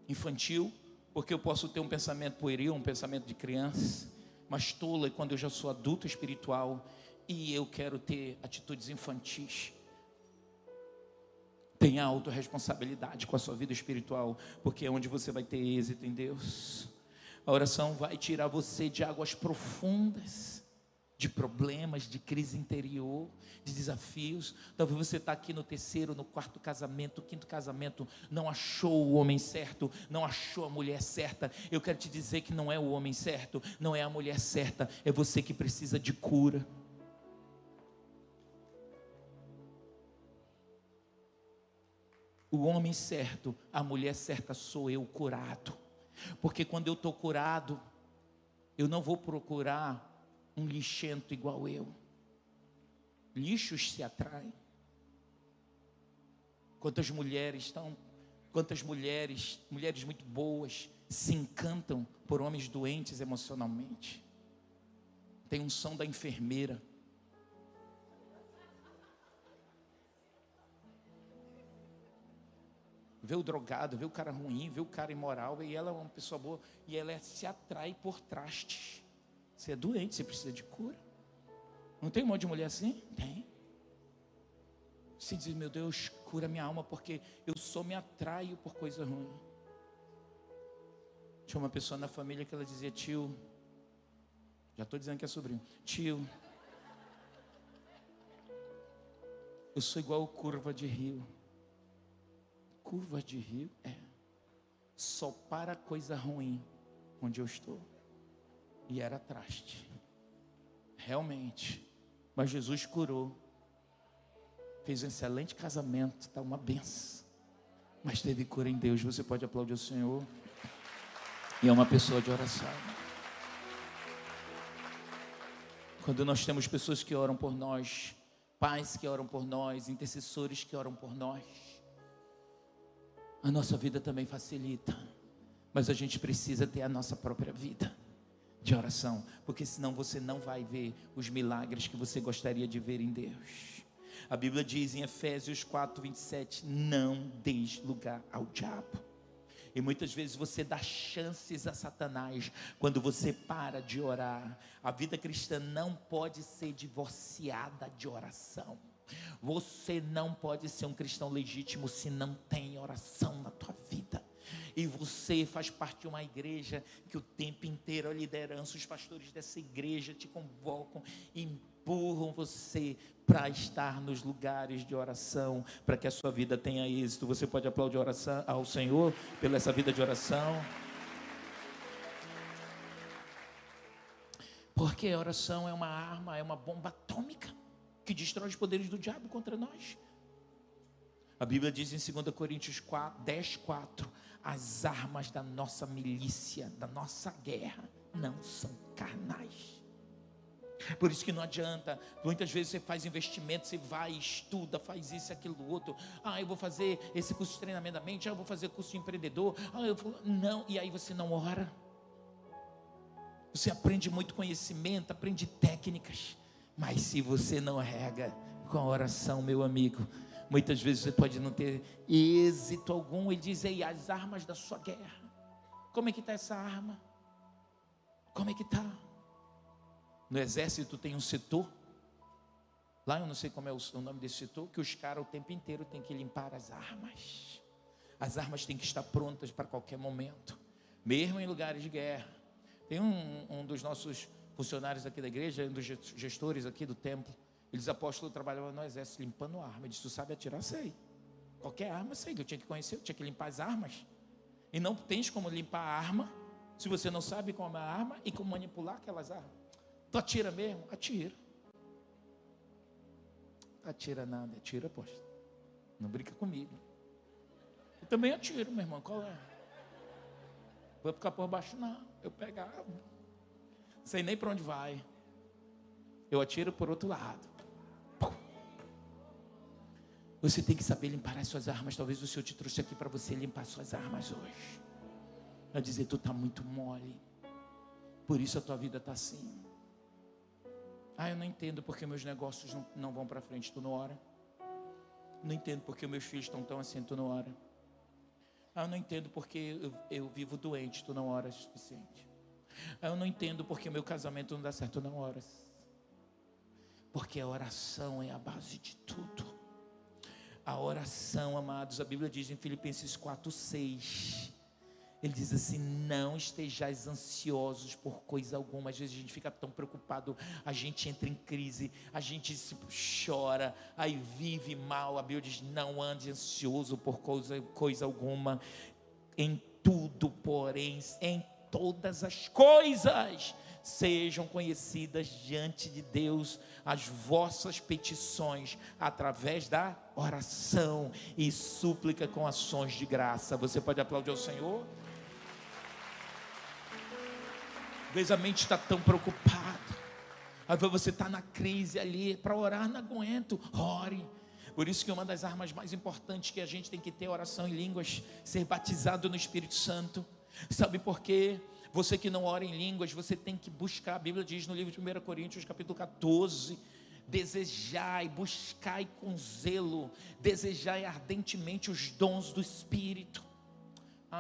Infantil, porque eu posso ter um pensamento pueril, um pensamento de criança. Mas tolo é quando eu já sou adulto espiritual e eu quero ter atitudes infantis. Tenha autorresponsabilidade com a sua vida espiritual, porque é onde você vai ter êxito em Deus. A oração vai tirar você de águas profundas, de problemas, de crise interior, de desafios. Talvez você está aqui no terceiro, no quarto casamento, quinto casamento, não achou o homem certo, não achou a mulher certa. Eu quero te dizer que não é o homem certo, não é a mulher certa, é você que precisa de cura. O homem certo, a mulher certa sou eu curado. Porque quando eu estou curado, eu não vou procurar um lixento igual eu. Lixos se atraem. Quantas mulheres mulheres muito boas, se encantam por homens doentes emocionalmente. Tem um som da enfermeira. Vê o drogado, vê o cara ruim, vê o cara imoral, e ela é uma pessoa boa, e ela se atrai por trastes. Você é doente, você precisa de cura. Não tem um monte de mulher assim? Tem. Você diz, meu Deus, cura minha alma, porque eu só me atraio por coisa ruim. Tinha uma pessoa na família que ela dizia, tio, já estou dizendo que é sobrinho, tio, eu sou igual curva de rio. Curva de rio? É. Só para coisa ruim onde eu estou. E era traste. Realmente. Mas Jesus curou. Fez um excelente casamento. Está uma benção. Mas teve cura em Deus. Você pode aplaudir o Senhor. E é uma pessoa de oração. Quando nós temos pessoas que oram por nós, pais que oram por nós, intercessores que oram por nós, a nossa vida também facilita. Mas a gente precisa ter a nossa própria vida de oração, porque senão você não vai ver os milagres que você gostaria de ver em Deus. A Bíblia diz em Efésios 4:27, não deis lugar ao diabo. E muitas vezes você dá chances a Satanás quando você para de orar. A vida cristã não pode ser divorciada de oração. Você não pode ser um cristão legítimo se não tem oração na tua vida. E você faz parte de uma igreja que o tempo inteiro a liderança, os pastores dessa igreja te convocam, empurram você para estar nos lugares de oração, para que a sua vida tenha êxito. Você pode aplaudir a oração ao Senhor pela essa vida de oração. Porque a oração é uma arma, é uma bomba atômica que destrói os poderes do diabo contra nós. A Bíblia diz em 2 Coríntios 10:4, as armas da nossa milícia, da nossa guerra, não são carnais. Por isso que não adianta, muitas vezes você faz investimento, você vai, estuda, faz isso, aquilo, outro. Eu vou fazer esse curso de treinamento da mente, eu vou fazer curso de empreendedor. Não, e aí você não ora. Você aprende muito conhecimento, aprende técnicas, mas se você não rega com a oração, meu amigo, muitas vezes você pode não ter êxito algum. Ele diz aí, as armas da sua guerra. Como é que está essa arma? Como é que está? No exército tem um setor, lá eu não sei como é o nome desse setor, que os caras o tempo inteiro têm que limpar as armas. As armas têm que estar prontas para qualquer momento, mesmo em lugares de guerra. Tem um dos nossos funcionários aqui da igreja, um dos gestores aqui do templo, eles apóstolos trabalhavam no exército limpando arma. Ele disse, tu sabe atirar? Sei. Qualquer arma, sei, que eu tinha que conhecer, eu tinha que limpar as armas. E não tens como limpar a arma se você não sabe como é a arma e como manipular aquelas armas. Tu atira mesmo? Atira. Atira nada, atira, aposto. Não brinca comigo. Eu também atiro, meu irmão, qual é? Vou ficar por baixo, não. Eu pegava. Sei nem para onde vai. Eu atiro por outro lado. Você tem que saber limpar as suas armas. Talvez o Senhor te trouxe aqui para você limpar as suas armas hoje. Vai dizer, tu está muito mole. Por isso a tua vida está assim. Eu não entendo porque meus negócios não vão para frente, tu não ora. Não entendo porque meus filhos estão tão assim, tu não ora. Eu não entendo porque eu vivo doente, tu não oras o suficiente. Eu não entendo porque meu casamento não dá certo, tu não oras. Porque a oração é a base de tudo. A oração, amados, a Bíblia diz em Filipenses 4:6, ele diz assim, não estejais ansiosos por coisa alguma. Às vezes a gente fica tão preocupado, a gente entra em crise, a gente chora, aí vive mal. A Bíblia diz, não ande ansioso por coisa alguma, em tudo, porém, em todas as coisas, sejam conhecidas diante de Deus as vossas petições, através da oração e súplica com ações de graça. Você pode aplaudir ao Senhor? Às vezes a mente está tão preocupada, às vezes você está na crise ali, para orar não aguento, ore. Por isso que uma das armas mais importantes que a gente tem que ter é oração em línguas, ser batizado no Espírito Santo. Sabe por quê? Você que não ora em línguas, você tem que buscar. A Bíblia diz no livro de 1 Coríntios capítulo 14, desejai, buscai com zelo, desejai ardentemente os dons do Espírito.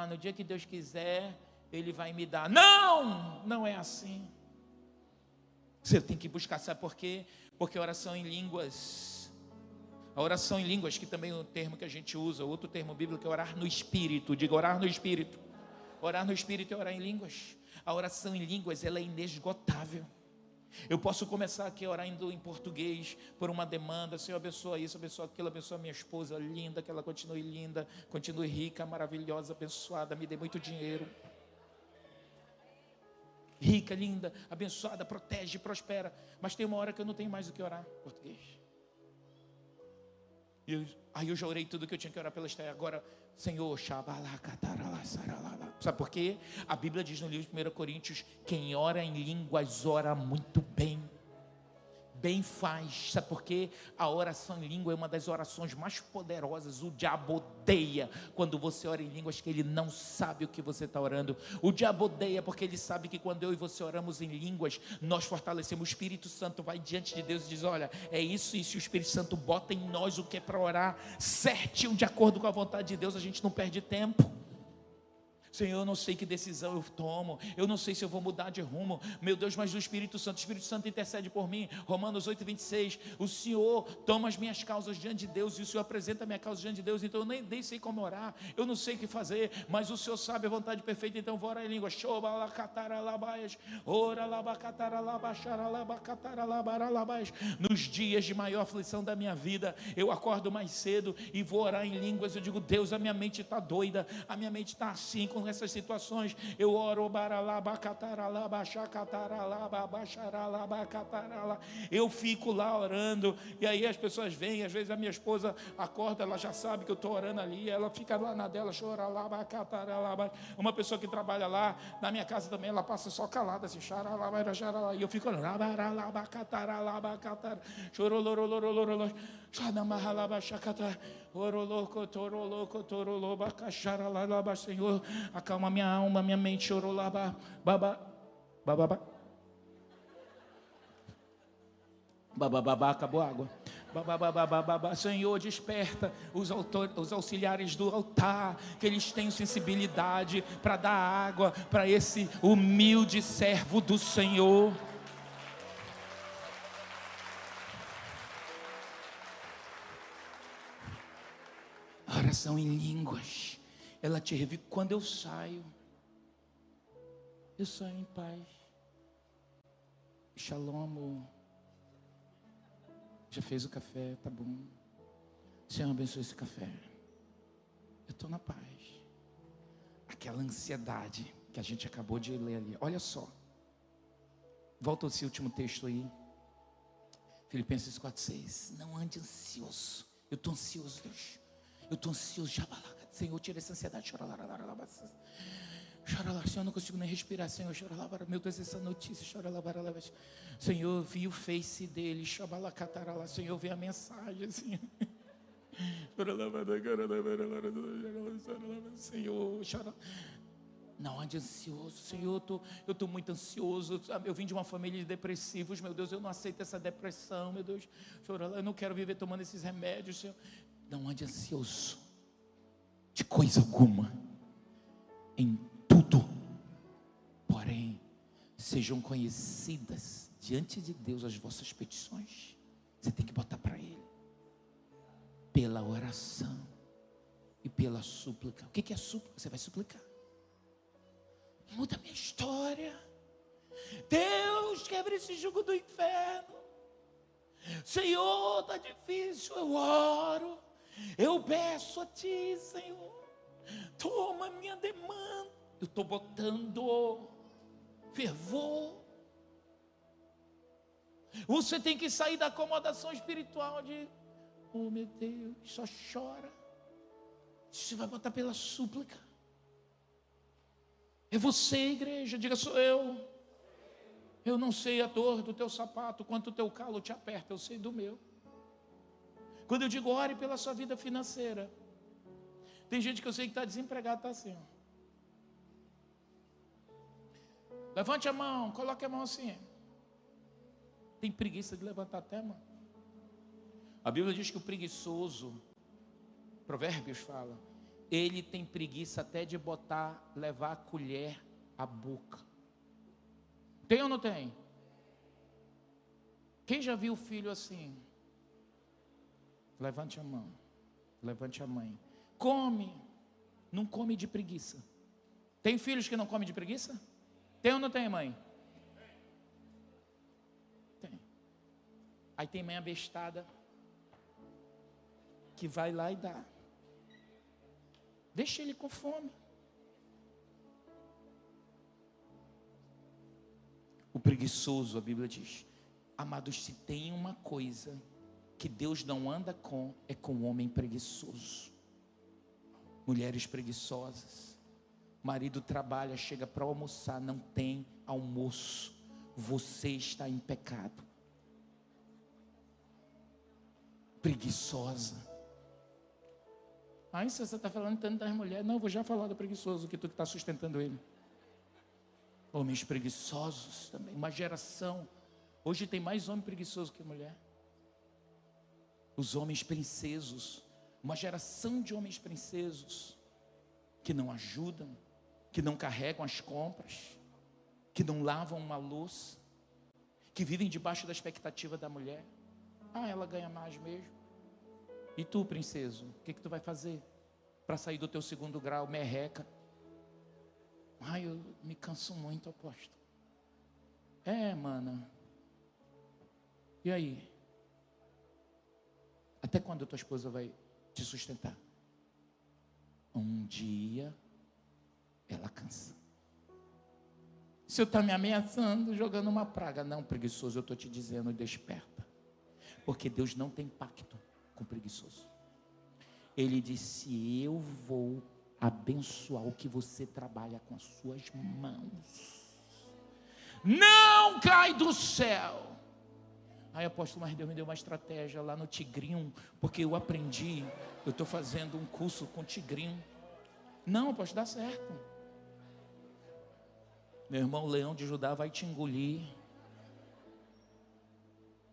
No dia que Deus quiser, Ele vai me dar. Não é assim. Você tem que buscar, sabe por quê? Porque a oração em línguas, que também é um termo que a gente usa, outro termo bíblico é orar no Espírito. Diga, orar no Espírito. Orar no Espírito é orar em línguas. A oração em línguas, ela é inesgotável. Eu posso começar aqui orando em português por uma demanda. Senhor, abençoa isso, abençoa aquilo, abençoa minha esposa linda, que ela continue linda, continue rica, maravilhosa, abençoada, me dê muito dinheiro. Rica, linda, abençoada, protege, prospera. Mas tem uma hora que eu não tenho mais o que orar em português. Aí eu já orei tudo que eu tinha que orar pela Esther. Agora, Senhor, sabe por quê? A Bíblia diz no livro de 1 Coríntios, quem ora em línguas ora muito bem. Bem faz, sabe por quê? A oração em língua é uma das orações mais poderosas. O diabo odeia quando você ora em línguas que ele não sabe o que você está orando. O diabo odeia porque ele sabe que quando eu e você oramos em línguas, nós fortalecemos. O Espírito Santo vai diante de Deus e diz, olha, é isso, e se o Espírito Santo bota em nós o que é para orar certinho, de acordo com a vontade de Deus, a gente não perde tempo. Senhor, eu não sei que decisão eu tomo, eu não sei se eu vou mudar de rumo, meu Deus, mas o Espírito Santo intercede por mim. Romanos 8:26, o Senhor toma as minhas causas diante de Deus, e o Senhor apresenta a minha causa diante de Deus. Então eu nem sei como orar, eu não sei o que fazer, mas o Senhor sabe a vontade perfeita, então vou orar em língua. Nos dias de maior aflição da minha vida, eu acordo mais cedo e vou orar em línguas. Eu digo, Deus, a minha mente está doida, a minha mente está assim, com essas situações. Eu oro, eu fico lá orando, e aí as pessoas vêm. Às vezes a minha esposa acorda, ela já sabe que eu estou orando ali, ela fica lá na dela, chora lá. Uma pessoa que trabalha lá na minha casa também, ela passa só calada assim, e eu fico orando, Senhor, acalma minha alma, minha mente, chorolaba, babá, acabou a água. Senhor, desperta os auxiliares do altar, que eles tenham sensibilidade para dar água para esse humilde servo do Senhor. A oração em línguas, ela te revê. Quando eu saio em paz. Shalom, amor. Já fez o café, tá bom. Senhor, abençoe esse café. Eu estou na paz. Aquela ansiedade que a gente acabou de ler ali. Olha só. Volta esse último texto aí. Filipenses 4:6. Não ande ansioso. Eu estou ansioso, Deus. Eu estou ansioso. Senhor, tira essa ansiedade. Senhor, eu não consigo nem respirar. Senhor, meu Deus, essa notícia. Senhor, eu vi o face dele. Senhor, eu vi a mensagem. Senhor, Senhor, não ande ansioso. Senhor, eu estou muito ansioso. Eu vim de uma família de depressivos. Meu Deus, eu não aceito essa depressão. Meu Deus, eu não quero viver tomando esses remédios. Senhor, não ande ansioso de coisa alguma. Em tudo, porém, sejam conhecidas diante de Deus as vossas petições. Você tem que botar para Ele, pela oração e pela súplica. O que é súplica? Você vai suplicar. Muda a minha história. Deus, quebra esse jugo do inferno. Senhor, está difícil. Eu oro. Eu peço a Ti, Senhor. Toma minha demanda. Eu estou botando fervor. Você tem que sair da acomodação espiritual de, oh meu Deus, só chora. Você vai botar pela súplica. É você, igreja. Diga, sou eu. Eu não sei a dor do teu sapato, quanto o teu calo te aperta, eu sei do meu. Quando eu digo ore pela sua vida financeira, tem gente que eu sei que está desempregado, está assim, ó. Levante a mão, coloque a mão assim. Tem preguiça de levantar até a mão. A Bíblia diz que o preguiçoso, Provérbios fala, ele tem preguiça até de levar a colher à boca. Tem ou não tem? Quem já viu o filho assim? Levante a mão. Levante a mãe. Come. Não come de preguiça. Tem filhos que não comem de preguiça? Tem ou não tem, mãe? Tem. Aí tem mãe abestada que vai lá e dá. Deixa ele com fome. O preguiçoso, a Bíblia diz, amados, se tem uma coisa que Deus não anda com, é com o homem preguiçoso. Mulheres preguiçosas. Marido trabalha, chega para almoçar, não tem almoço. Você está em pecado. Preguiçosa. Aí se você está falando tanto das mulheres, não, vou já falar do preguiçoso, que tu que está sustentando ele. Homens preguiçosos também, uma geração. Hoje tem mais homem preguiçoso que mulher. Os homens princesos, uma geração de homens princesos, que não ajudam, que não carregam as compras, que não lavam uma louça, que vivem debaixo da expectativa da mulher. Ah, ela ganha mais mesmo. E tu, princeso, o que tu vai fazer para sair do teu segundo grau, merreca? Ai, eu me canso muito, apóstolo. É, mana. E aí? Até quando tua esposa vai te sustentar? Um dia ela cansa. O Senhor está me ameaçando, jogando uma praga. Não, preguiçoso, eu estou te dizendo, desperta. Porque Deus não tem pacto com preguiçoso. Ele disse, eu vou abençoar o que você trabalha com as suas mãos. Não cai do céu. Aí, apóstolo, mas Deus me deu uma estratégia lá no Tigrinho, porque eu aprendi, eu estou fazendo um curso com Tigrinho. Não, apóstolo, dá certo. Meu irmão, o leão de Judá vai te engolir.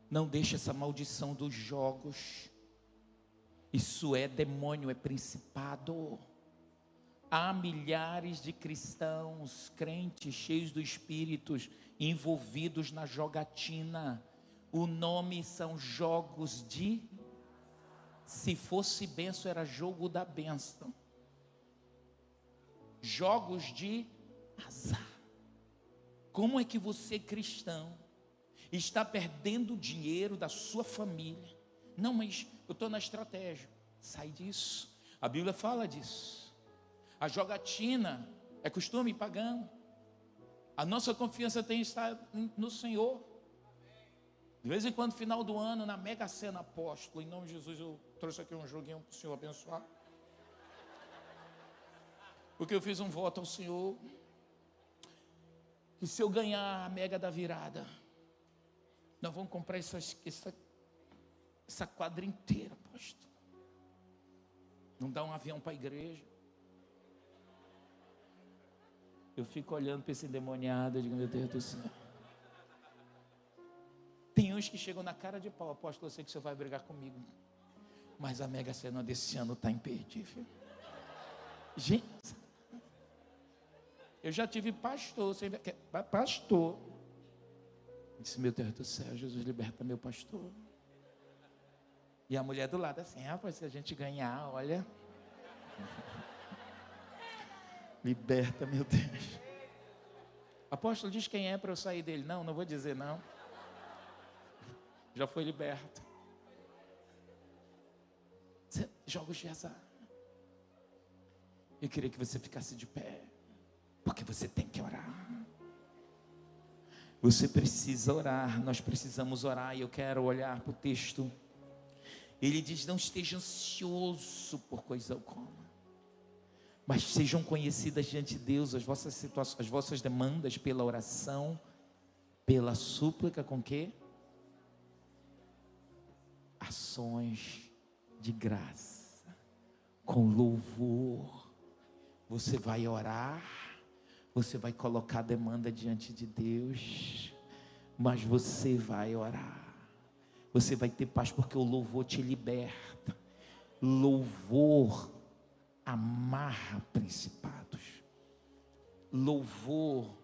Não deixe essa maldição dos jogos. Isso é demônio, é principado. Há milhares de cristãos, crentes, cheios do Espírito, envolvidos na jogatina. O nome são jogos de... Se fosse bênção, era jogo da bênção. Jogos de azar. Como é que você, cristão, está perdendo o dinheiro da sua família? Não, mas eu estou na estratégia. Sai disso. A Bíblia fala disso. A jogatina é costume pagão. A nossa confiança tem que estar no Senhor. De vez em quando, final do ano, na Mega Sena, apóstolo, em nome de Jesus, eu trouxe aqui um joguinho para o Senhor abençoar. Porque eu fiz um voto ao Senhor, que se eu ganhar a Mega da Virada, nós vamos comprar essa quadra inteira, apóstolo. Não dá um avião para a igreja. Eu fico olhando para esse endemoniado, eu digo, meu Deus do céu. Tem uns que chegam na cara de pau, apóstolo, eu sei que você vai brigar comigo, mas a Mega Sena desse ano está imperdível. Gente, eu já tive pastor, disse, meu Deus do céu, Jesus liberta meu pastor. E a mulher do lado assim, rapaz, se a gente ganhar, olha, liberta, meu Deus. Apóstolo, diz quem é para eu sair dele. Não vou dizer não. Já foi liberto. Você joga o Jezá. Eu queria que você ficasse de pé, porque você tem que orar. Você precisa orar, nós precisamos orar. E eu quero olhar para o texto. Ele diz, não esteja ansioso por coisa alguma, mas sejam conhecidas diante de Deus as vossas situações, as vossas demandas pela oração, pela súplica, com quê? Ações de graça, com louvor. Você vai orar, você vai colocar a demanda diante de Deus, mas você vai orar. Você vai ter paz porque o louvor te liberta. Louvor amarra principados. Louvor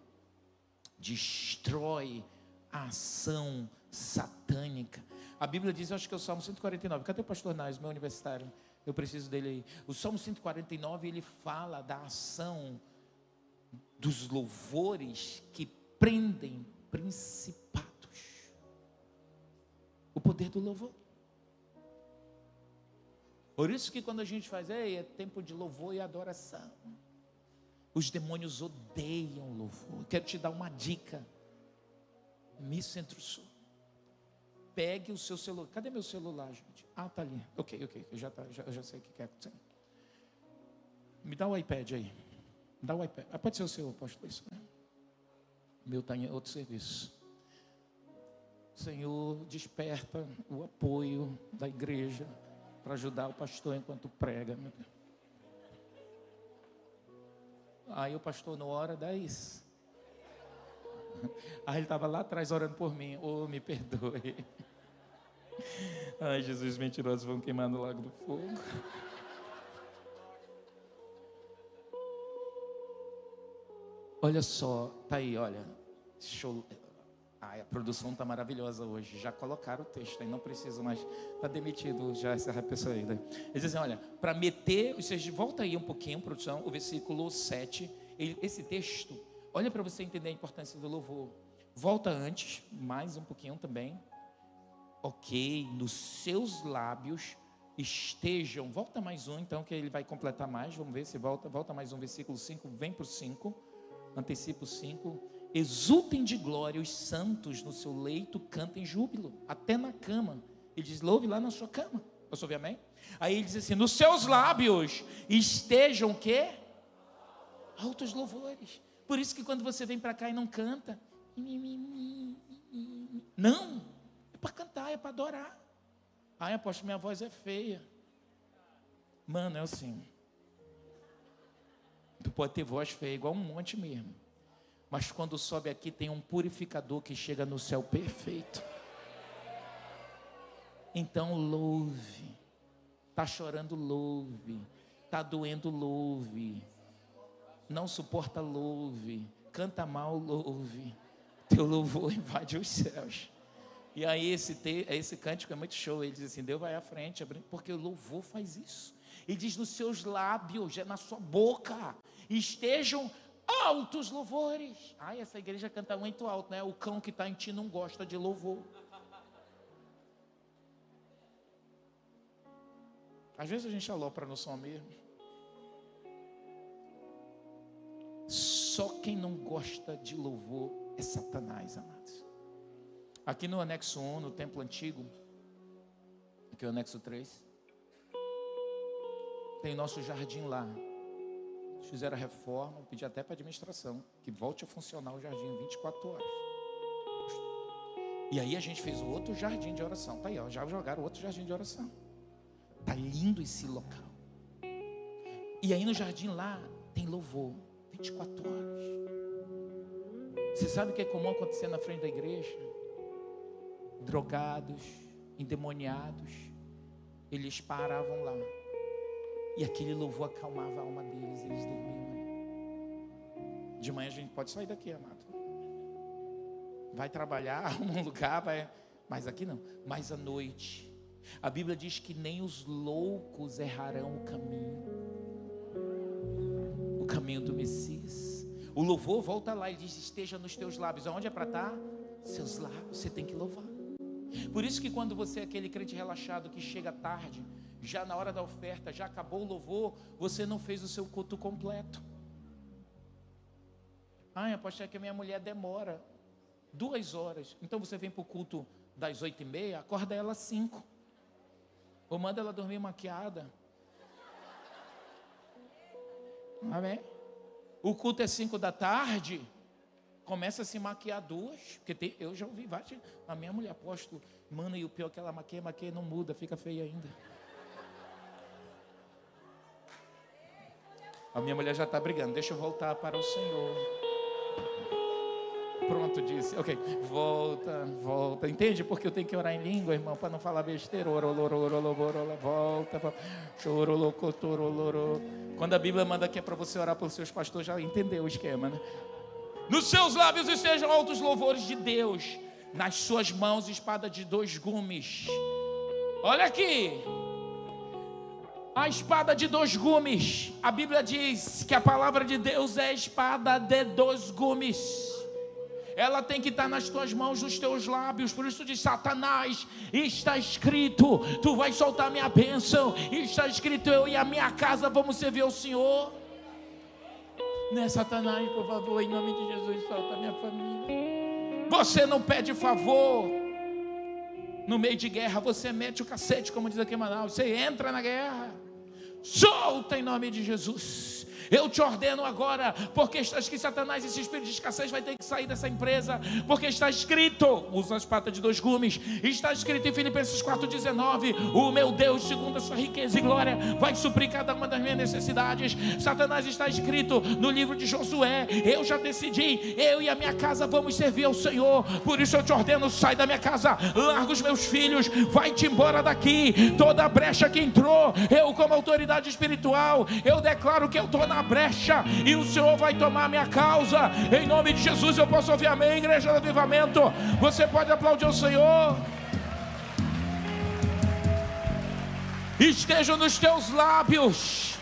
destrói a ação satânica. A Bíblia diz, eu acho que é o Salmo 149. Cadê o pastor Nais, meu universitário? Eu preciso dele aí. O Salmo 149, ele fala da ação dos louvores que prendem principados. O poder do louvor. Por isso que quando a gente faz, é tempo de louvor e adoração. Os demônios odeiam louvor. Quero te dar uma dica. Miss Centro-Sul. Pegue o seu celular. Cadê meu celular, gente? Ah, tá ali. Ok. Eu já sei o que quer acontecer. Me dá o iPad aí. Dá o iPad. Pode ser o seu, apóstolo, isso, né? O meu está em outro serviço. Senhor, desperta o apoio da igreja para ajudar o pastor enquanto prega. Meu Deus. Aí o pastor não ora, dá isso. Aí ele estava lá atrás orando por mim. Oh, me perdoe. Ai, Jesus, mentirosos vão queimar no lago do fogo. Olha só, tá aí, olha. Show. Ai, a produção está maravilhosa hoje. Já colocaram o texto aí, não preciso mais. Está demitido já essa pessoa aí. Né? Eles dizem, olha, para meter. Vocês volta aí um pouquinho, produção, o versículo 7. Esse texto, olha para você entender a importância do louvor. Volta antes, mais um pouquinho também. Ok, nos seus lábios estejam. Volta mais um, então, que ele vai completar mais. Vamos ver se volta mais um, versículo 5. Vem para o 5. Antecipa o 5. Exultem de glória os santos no seu leito, cantem júbilo, até na cama. Ele diz, louve lá na sua cama. Posso ouvir amém? Aí ele diz assim, nos seus lábios estejam o quê? Altos louvores. Por isso que quando você vem para cá e não canta, não, é para cantar, é para adorar. Ai, apóstolo, minha voz é feia. Mano, é assim. Tu pode ter voz feia, igual um monte mesmo. Mas quando sobe aqui tem um purificador que chega no céu perfeito. Então louve. Está chorando, louve. Está doendo, louve. Não suporta, louve. Canta mal, louve. Teu louvor invade os céus. E aí esse cântico é muito show. Ele diz assim, Deus vai à frente, porque o louvor faz isso. Ele diz, nos seus lábios, na sua boca, estejam altos louvores. Ai, essa igreja canta muito alto, né? O cão que está em ti não gosta de louvor. Às vezes a gente alopra no som mesmo. Só quem não gosta de louvor é Satanás, amados. Aqui no anexo 1, no templo antigo, aqui é o anexo 3, tem o nosso jardim lá. Fizeram a reforma, pedi até para a administração que volte a funcionar o jardim 24 horas. E aí a gente fez o outro jardim de oração. Tá aí, ó, já jogaram outro jardim de oração. Tá lindo esse local. E aí no jardim lá tem louvor 24 horas. Você sabe o que é comum acontecer na frente da igreja? Drogados, endemoniados, eles paravam lá. E aquele louvor acalmava a alma deles, eles dormiam. De manhã a gente pode sair daqui, amado. Vai trabalhar, arruma um lugar, mas aqui não. Mas à noite, a Bíblia diz que nem os loucos errarão o caminho do Messias. O louvor volta lá e diz: esteja nos teus lábios. Aonde é para estar? Seus lábios, você tem que louvar. Por isso que quando você é aquele crente relaxado que chega tarde, já na hora da oferta, já acabou o louvor, você não fez o seu culto completo. Apóstolo, é que a minha mulher demora 2 horas. Então você vem para o culto das 8h30, acorda ela às 5. Ou manda ela dormir maquiada. Amém? O culto é 5 da tarde, começa a se maquiar 2, porque eu já ouvi várias. A minha mulher, apóstolo, mano, e o pior é que ela maquia não muda, fica feia ainda. A minha mulher já está brigando, deixa eu voltar para o Senhor. Pronto, disse, ok, volta, entende? Porque eu tenho que orar em língua, irmão, para não falar besteira. Volta, chorolocotoroloro. Quando a Bíblia manda que é para você orar pelos seus pastores, já entendeu o esquema, né? Nos seus lábios estejam altos louvores de Deus, nas suas mãos espada de 2 gumes. Olha aqui, a espada de 2 gumes. A Bíblia diz que a palavra de Deus é a espada de 2 gumes. Ela tem que estar nas tuas mãos, nos teus lábios. Por isso diz: Satanás, está escrito, tu vais soltar minha bênção. Está escrito, eu e a minha casa vamos servir ao Senhor. Não é, Satanás, por favor, em nome de Jesus, solta a minha família. Você não pede favor no meio de guerra, você mete o cacete, como diz aqui em Manaus. Você entra na guerra, solta em nome de Jesus. Eu te ordeno agora, porque está escrito, Satanás, esse espírito de escassez vai ter que sair dessa empresa, porque está escrito, usa a espada de 2 gumes, está escrito em Filipenses 4,19, o meu Deus, segundo a sua riqueza e glória, vai suprir cada uma das minhas necessidades. Satanás, está escrito no livro de Josué, eu já decidi, eu e a minha casa vamos servir ao Senhor. Por isso eu te ordeno, sai da minha casa, larga os meus filhos, vai-te embora daqui. Toda a brecha que entrou, eu como autoridade espiritual, eu declaro que eu estou na brecha e o Senhor vai tomar a minha causa. Em nome de Jesus. Eu posso ouvir amém, igreja do avivamento? Você pode aplaudir o Senhor. Estejam nos teus lábios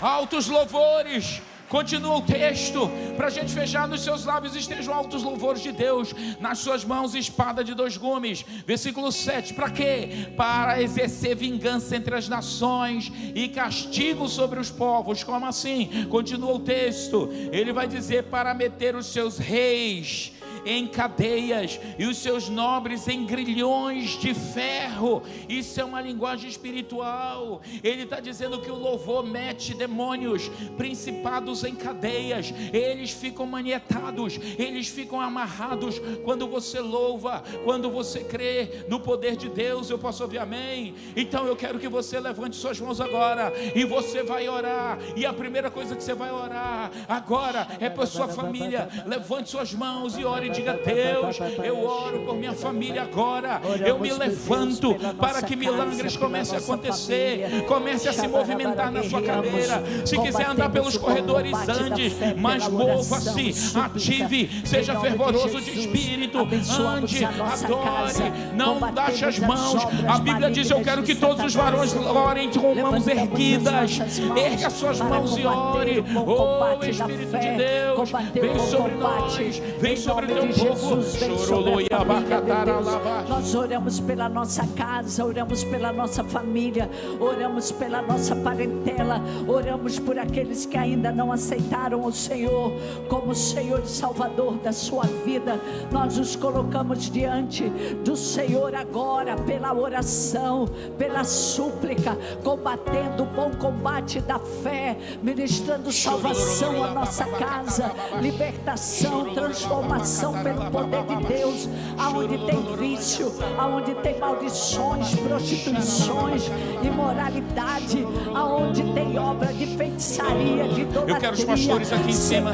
altos louvores. Continua o texto, para a gente fechar. Nos seus lábios estejam altos louvores de Deus, nas suas mãos espada de 2 gumes. Versículo 7, para quê? Para exercer vingança entre as nações e castigo sobre os povos. Como assim? Continua o texto, ele vai dizer: para meter os seus reis em cadeias e os seus nobres em grilhões de ferro. Isso é uma linguagem espiritual. Ele está dizendo que o louvor mete demônios, principados em cadeias. Eles ficam manietados, eles ficam amarrados quando você louva, quando você crê no poder de Deus. Eu posso ouvir amém? Então eu quero que você levante suas mãos agora e você vai orar. E a primeira coisa que você vai orar agora é para sua família. Levante suas mãos e ore. Diga: Deus, eu oro por minha família agora. Eu me levanto para que milagres comecem a acontecer. Comece a se movimentar na sua cadeira. Se quiser andar pelos corredores, ande, mas mova-se, ative, seja fervoroso de espírito, ande, adore, não baixe as mãos. A Bíblia diz: eu quero que todos os varões orem com mãos erguidas. Erga suas mãos e ore. Oh, Espírito de Deus, vem sobre nós, vem sobre teu de povo. Jesus, vem sobre a família de Deus. Nós oramos pela nossa casa, oramos pela nossa família, oramos pela nossa parentela, oramos por aqueles que ainda não aceitaram o Senhor como Senhor e Salvador da sua vida. Nós os colocamos diante do Senhor agora, pela oração, pela súplica, combatendo o bom combate da fé, ministrando salvação à nossa casa, libertação, transformação pelo poder de Deus. Aonde tem vício, aonde tem maldições, prostituições, imoralidade, aonde tem obra de feitiçaria, de idolatria. Eu quero os pastores aqui em cima,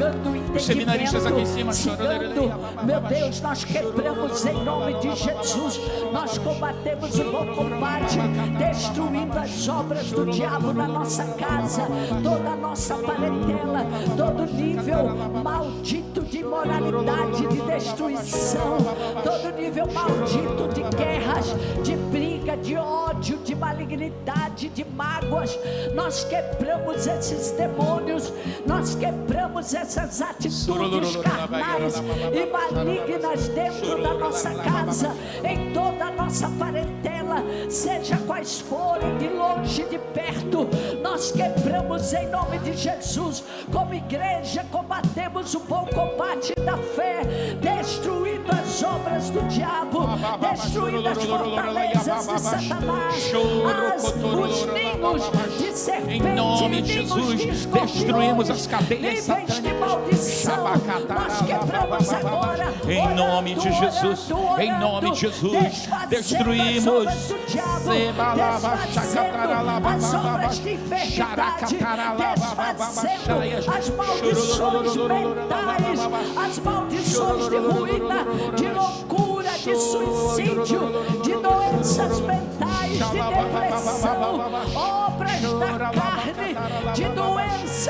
os seminaristas aqui em cima, cegando. Meu Deus, nós quebramos em nome de Jesus. Nós combatemos o bom combate, destruindo as obras do diabo na nossa casa, toda a nossa parentela, todo nível maldito de imoralidade, de destruição, todo nível maldito de guerras, de briga, de ódio, de malignidade, de mágoas. Nós quebramos esses demônios, nós quebramos essas atitudes carnais e malignas dentro da nossa casa, em toda a nossa parentela, seja quais forem, de longe, de perto. Nós quebramos em nome de Jesus. Como igreja, combatemos o bom combate da fé, destruindo as obras do diabo, destruindo as fortalezas de Satanás, os ninhos de serpente, em nome de Jesus, destruímos as cadeias satânicas de maldição. Nós quebramos agora, em nome de Jesus, em nome de Jesus, destruímos as obras de enfermidade, desfazendo as maldições mentais, as maldições de ruína, de loucura, de suicídio, de doenças mentais, de depressão, obras da carne, de doenças.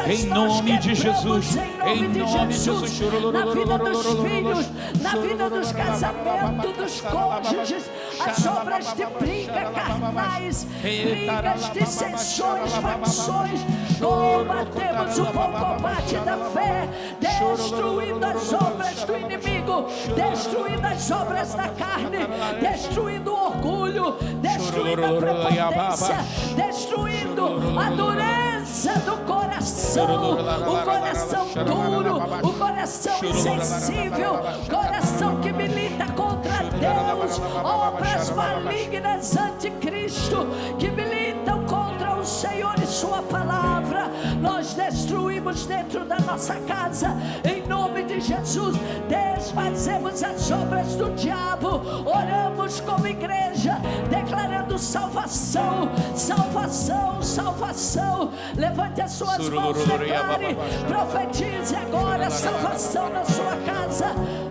Em nome de Jesus, em nome de Jesus, na vida dos filhos, na vida dos casamentos, dos cônjuges, as obras de briga carnais, brigas, dissensões, facções. Combatemos o bom combate da fé, destruindo as obras do inimigo, destruindo as obras da carne, destruindo o orgulho, destruindo a prepotência, destruindo a dureza do coração, o coração duro, o coração insensível, coração que milita contra Deus, obras malignas anticristo, que militam contra o Senhor e sua palavra. Nós destruímos dentro da nossa casa, em nome de Jesus, desfazemos as obras do diabo. Oramos como igreja, declarando salvação, salvação, salvação. Levante as suas mãos, declare, profetize agora salvação na sua casa.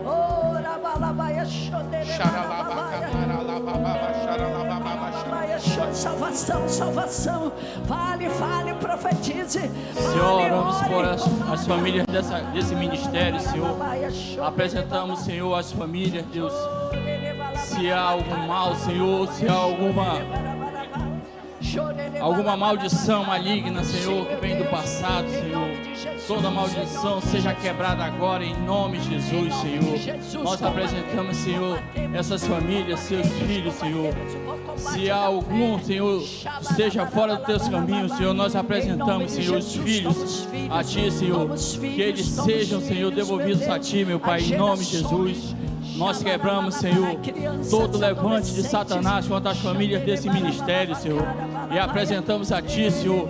Ora, balabaia, salvação, salvação. Fale, fale, profetize. Senhor, oramos por as famílias desse ministério, Senhor. Apresentamos, Senhor, as famílias, Deus. Se há algum mal, Senhor, se há alguma maldição maligna, Senhor, que vem do passado, Senhor, toda maldição seja quebrada agora em nome de Jesus, Senhor. Nós apresentamos, Senhor, essas famílias, seus filhos, Senhor. Se há algum, Senhor, esteja fora dos teus caminhos, Senhor, nós apresentamos, Senhor, os filhos a Ti, Senhor, que eles sejam, Senhor, devolvidos a Ti, meu Pai, em nome de Jesus. Nós quebramos, Senhor, todo levante de Satanás contra as famílias desse ministério, Senhor, e apresentamos a Ti, Senhor,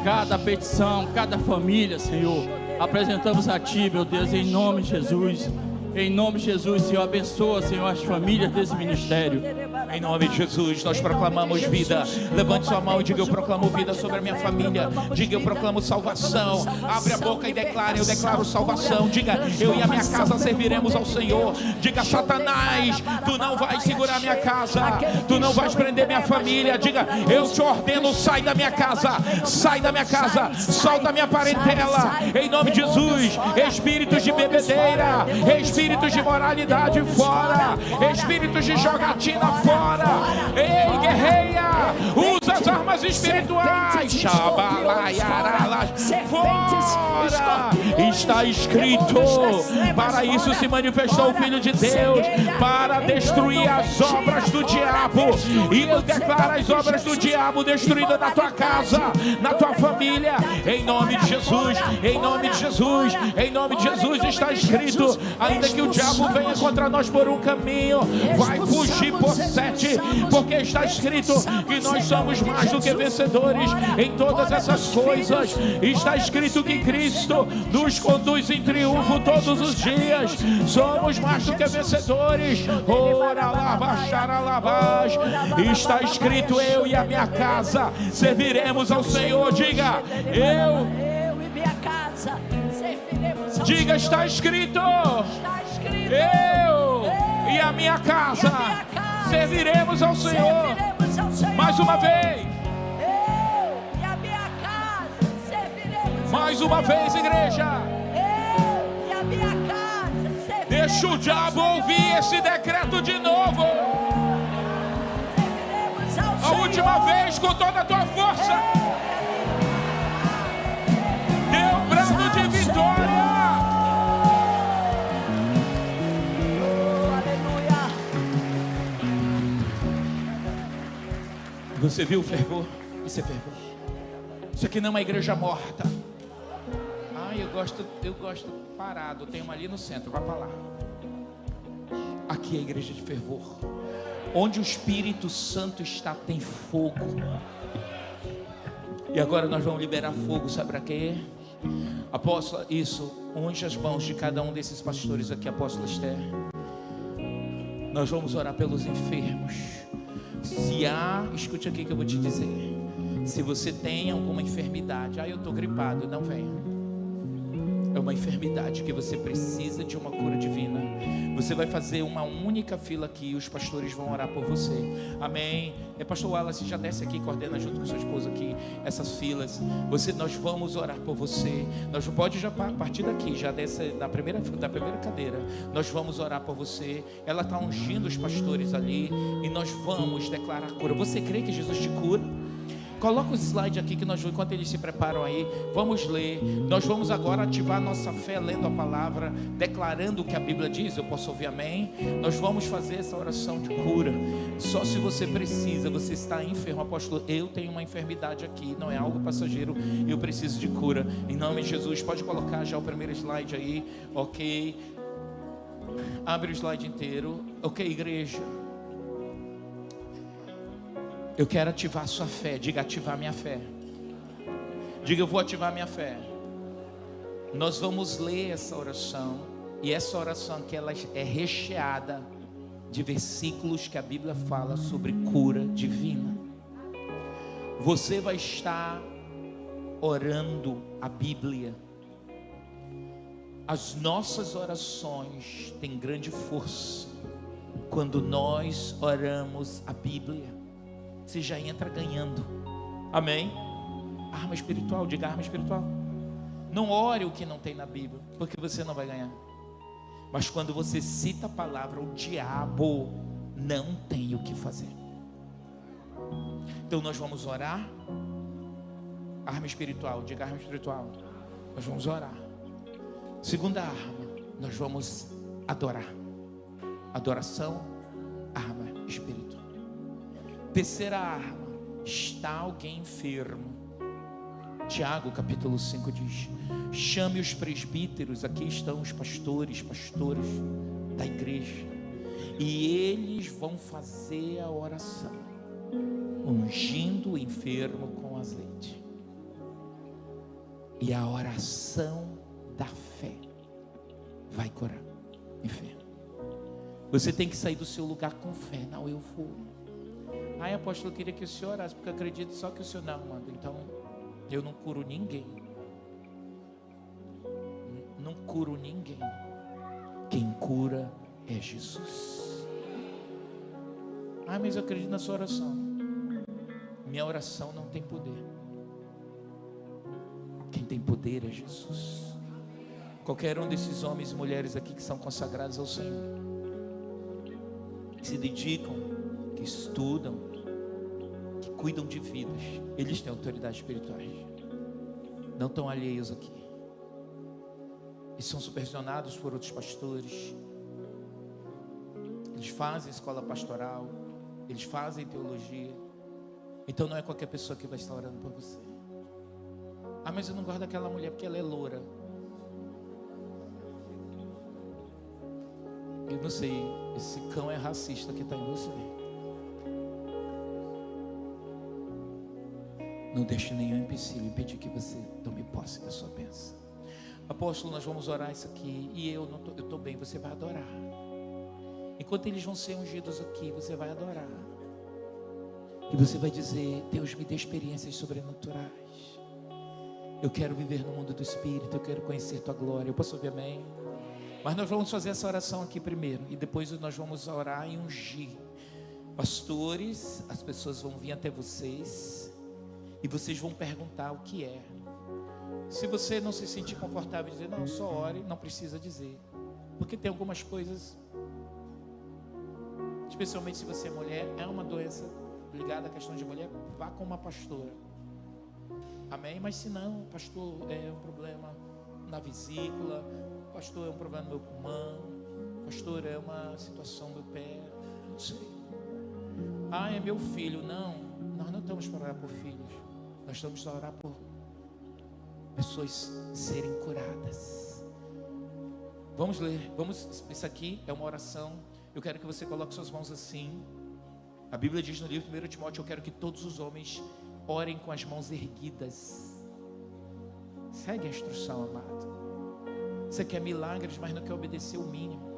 cada petição, cada família, Senhor, apresentamos a Ti, meu Deus, em nome de Jesus. Em nome de Jesus, Senhor, abençoa, Senhor, as famílias desse ministério. Em nome de Jesus, nós proclamamos vida. Levante sua mão e diga: eu proclamo vida sobre a minha família. Diga: eu proclamo salvação. Abre a boca e declare: eu declaro salvação. Diga: eu e a minha casa serviremos ao Senhor. Diga: Satanás, tu não vais segurar minha casa, tu não vais prender minha família. Diga: eu te ordeno, sai da minha casa, sai da minha casa, solta minha parentela. Em nome de Jesus, espíritos de bebedeira, espíritos de moralidade fora, espíritos de jogatina fora. Ei, guerreia, usa as armas Armas espirituais. Fora. Está escrito. Para isso se manifestou o Filho de Deus, para destruir as obras do diabo. E eu declaro as obras do diabo destruídas na tua casa, na tua família, em nome de Jesus, em nome de Jesus, em nome de Jesus. Está escrito: ainda que o diabo venha contra nós por um caminho, vai fugir por 7, porque está escrito que nós somos mais do que vencedores em todas essas coisas. Está escrito que Cristo nos conduz em triunfo todos os dias. Somos mais do que vencedores. Ora lava, xaralavás. Está escrito: eu e a minha casa serviremos ao Senhor. Diga: eu e minha casa serviremos ao Diga: está escrito. Eu e a minha casa serviremos ao Senhor. Mais uma vez. Eu e a minha casa serviremos. Mais uma vez, igreja. Eu e a minha casa serviremos. Deixa o diabo ouvir esse decreto de novo. A última vez, com toda a tua força. Dê um brado de vitória. Aleluia. Você viu o fervor? Isso é fervor. Isso aqui não é uma igreja morta. Eu gosto parado. Tem uma ali no centro, vai para lá. Aqui é a igreja de fervor. Onde o Espírito Santo está, tem fogo. E agora nós vamos liberar fogo, sabe para quê? Apóstolo, isso, unge as mãos de cada um desses pastores aqui, apóstolo Esther. Nós vamos orar pelos enfermos. Escute aqui que eu vou te dizer. Se você tem alguma enfermidade, eu estou gripado, não venha. É uma enfermidade que você precisa de uma cura divina. Você vai fazer uma única fila aqui e os pastores vão orar por você. Amém. Pastor Wallace, já desce aqui, coordena junto com sua esposa aqui essas filas. Nós vamos orar por você. Nós pode já partir daqui, já desce da primeira cadeira. Nós vamos orar por você. Ela está ungindo os pastores ali e nós vamos declarar cura. Você crê que Jesus te cura? Coloca os slides aqui que nós, enquanto eles se preparam aí, vamos ler. Nós vamos agora ativar nossa fé lendo a palavra, declarando o que a Bíblia diz. Eu posso ouvir amém? Nós vamos fazer essa oração de cura. Só se você precisa, você está enfermo, apóstolo, eu tenho uma enfermidade aqui, não é algo passageiro, eu preciso de cura. Em nome de Jesus, pode colocar já o primeiro slide aí, ok? Abre o slide inteiro, ok, igreja? Eu quero ativar a sua fé. Diga: ativar minha fé. Diga: eu vou ativar minha fé. Nós vamos ler essa oração. E essa oração aqui, ela é recheada de versículos que a Bíblia fala sobre cura divina. Você vai estar orando a Bíblia. As nossas orações têm grande força quando nós oramos a Bíblia. Você já entra ganhando. Amém? Arma espiritual, diga arma espiritual. Não ore o que não tem na Bíblia, porque você não vai ganhar. Mas quando você cita a palavra, o diabo não tem o que fazer. Então nós vamos orar. Arma espiritual, diga arma espiritual. Nós vamos orar. Segunda arma, nós vamos adorar. Adoração, arma espiritual. Terceira arma, está alguém enfermo? Tiago capítulo 5 diz: chame os presbíteros, aqui estão os pastores, pastoras da igreja, e eles vão fazer a oração, ungindo o enfermo com azeite. E a oração da fé vai curar o enfermo. Você tem que sair do seu lugar com fé. Não, eu vou. Apóstolo, eu queria que o senhor orasse, porque eu acredito só que o senhor não manda. Então, eu não curo ninguém. Não curo ninguém. Quem cura é Jesus. Mas eu acredito na sua oração. Minha oração não tem poder. Quem tem poder é Jesus. Qualquer um desses homens e mulheres aqui que são consagrados ao Senhor, que se dedicam, que estudam, que cuidam de vidas, eles têm autoridade espiritual. Não estão alheios aqui. E são supervisionados por outros pastores. Eles fazem escola pastoral. Eles fazem teologia. Então não é qualquer pessoa que vai estar orando por você. Ah, mas eu não gosto daquela mulher porque ela é loura. Eu não sei, esse cão é racista que está em você. Não deixe nenhum empecilho impedir que você tome posse da sua bênção. Apóstolo, nós vamos orar isso aqui. E eu estou bem, você vai adorar. Enquanto eles vão ser ungidos aqui, você vai adorar. E você vai dizer: Deus, me dê experiências sobrenaturais. Eu quero viver no mundo do Espírito. Eu quero conhecer Tua glória. Eu posso ouvir amém? Mas nós vamos fazer essa oração aqui primeiro. E depois nós vamos orar e ungir. Pastores, as pessoas vão vir até vocês. E vocês vão perguntar o que é. Se você não se sentir confortável em dizer, não, só ore, não precisa dizer. Porque tem algumas coisas, especialmente se você é mulher, é uma doença ligada à questão de mulher, vá com uma pastora. Amém? Mas se não, pastor, é um problema na vesícula, pastor, é um problema no meu pulmão, pastor, é uma situação do pé, não sei. Ah, é meu filho. Não, nós não estamos para orar por filhos. Nós estamos para orar por pessoas serem curadas. Vamos ler, isso aqui é uma oração. Eu quero que você coloque suas mãos assim. A Bíblia diz no livro 1 Timóteo: eu quero que todos os homens orem com as mãos erguidas. Segue a instrução, amado. Você quer milagres, mas não quer obedecer o mínimo.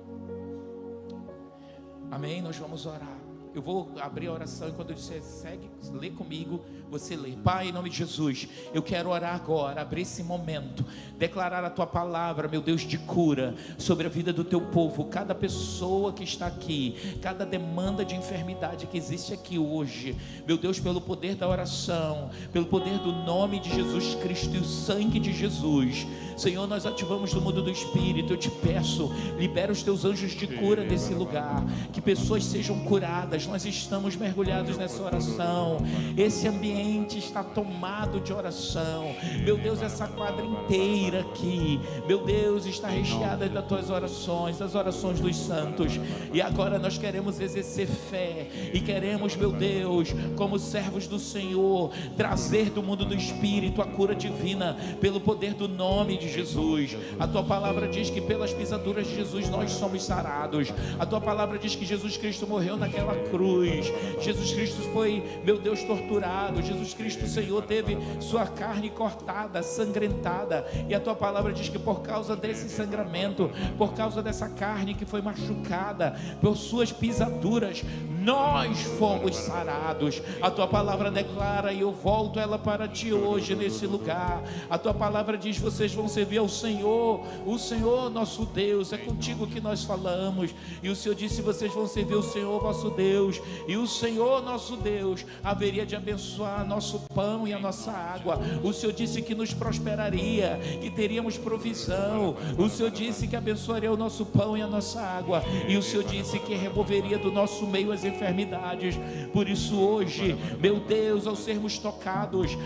Amém? Nós vamos orar. Eu vou abrir a oração e quando eu disser segue, lê comigo, você lê. Pai, em nome de Jesus, eu quero orar agora, abrir esse momento, declarar a Tua palavra, meu Deus, de cura sobre a vida do Teu povo. Cada pessoa que está aqui, cada demanda de enfermidade que existe aqui hoje, meu Deus, pelo poder da oração, pelo poder do nome de Jesus Cristo e o sangue de Jesus, Senhor, nós ativamos no mundo do Espírito. Eu te peço, libera os Teus anjos de cura nesse lugar, que pessoas sejam curadas. Nós estamos mergulhados nessa oração. Esse ambiente está tomado de oração. Meu Deus, essa quadra inteira aqui, meu Deus, está recheada das Tuas orações, das orações dos santos. E agora nós queremos exercer fé e queremos, meu Deus, como servos do Senhor, trazer do mundo do Espírito a cura divina pelo poder do nome de Jesus. A Tua palavra diz que pelas pisaduras de Jesus nós somos sarados. A Tua palavra diz que Jesus Cristo morreu naquela cruz. Jesus Cristo foi, meu Deus, torturado. Jesus Cristo, Senhor, teve sua carne cortada, sangrentada. E a Tua palavra diz que por causa desse sangramento, por causa dessa carne que foi machucada, por suas pisaduras, nós fomos sarados. A Tua palavra declara, e eu volto ela para Ti hoje nesse lugar. A Tua palavra diz: vocês vão servir ao Senhor, o Senhor nosso Deus. É contigo que nós falamos. E o Senhor disse: vocês vão servir o Senhor vosso Deus, e o Senhor nosso Deus haveria de abençoar nosso pão e a nossa água. O Senhor disse que nos prosperaria, que teríamos provisão. O Senhor disse que abençoaria o nosso pão e a nossa água, e o Senhor disse que removeria do nosso meio as enfermidades. Por isso hoje, meu Deus, ao sermos tocados,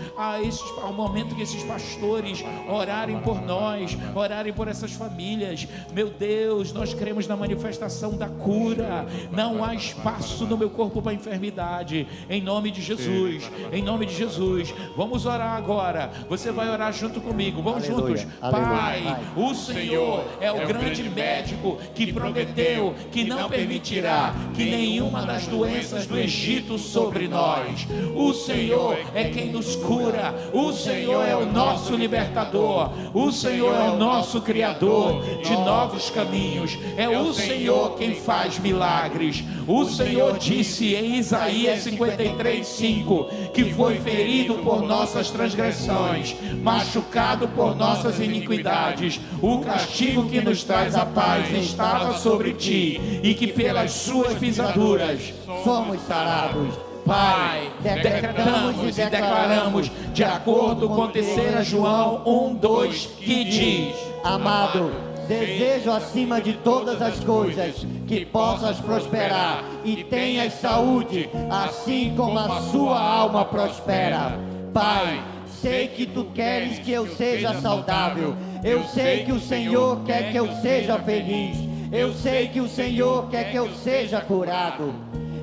ao momento que esses pastores orarem por nós, orarem por essas famílias, meu Deus, nós cremos na manifestação da cura. Não há espaço no meu corpo para enfermidade, em nome de Jesus, em nome de Jesus. Vamos orar agora, você vai orar junto comigo, vamos Aleluia. Juntos. Aleluia. Pai, o Senhor é o grande médico que prometeu que não permitirá que nenhuma das doenças do Egito sobre nós. O Senhor é quem nos cura, o Senhor é o nosso libertador, o Senhor é o nosso criador de novos caminhos, é o Senhor quem faz milagres. O Senhor disse em Isaías 53:5 que foi ferido por nossas transgressões, machucado por nossas iniquidades. O castigo que nos traz a paz estava sobre ti, e que pelas suas pisaduras fomos sarados. Pai, decretamos e declaramos, de acordo com 3 João 1:2, que diz: amado, Desejo acima de todas as coisas que possas prosperar e tenhas saúde, assim como a sua alma prospera. Pai, sei que tu queres que eu seja saudável. Eu sei que o Senhor quer que eu seja feliz. Eu sei que o Senhor quer que eu seja curado.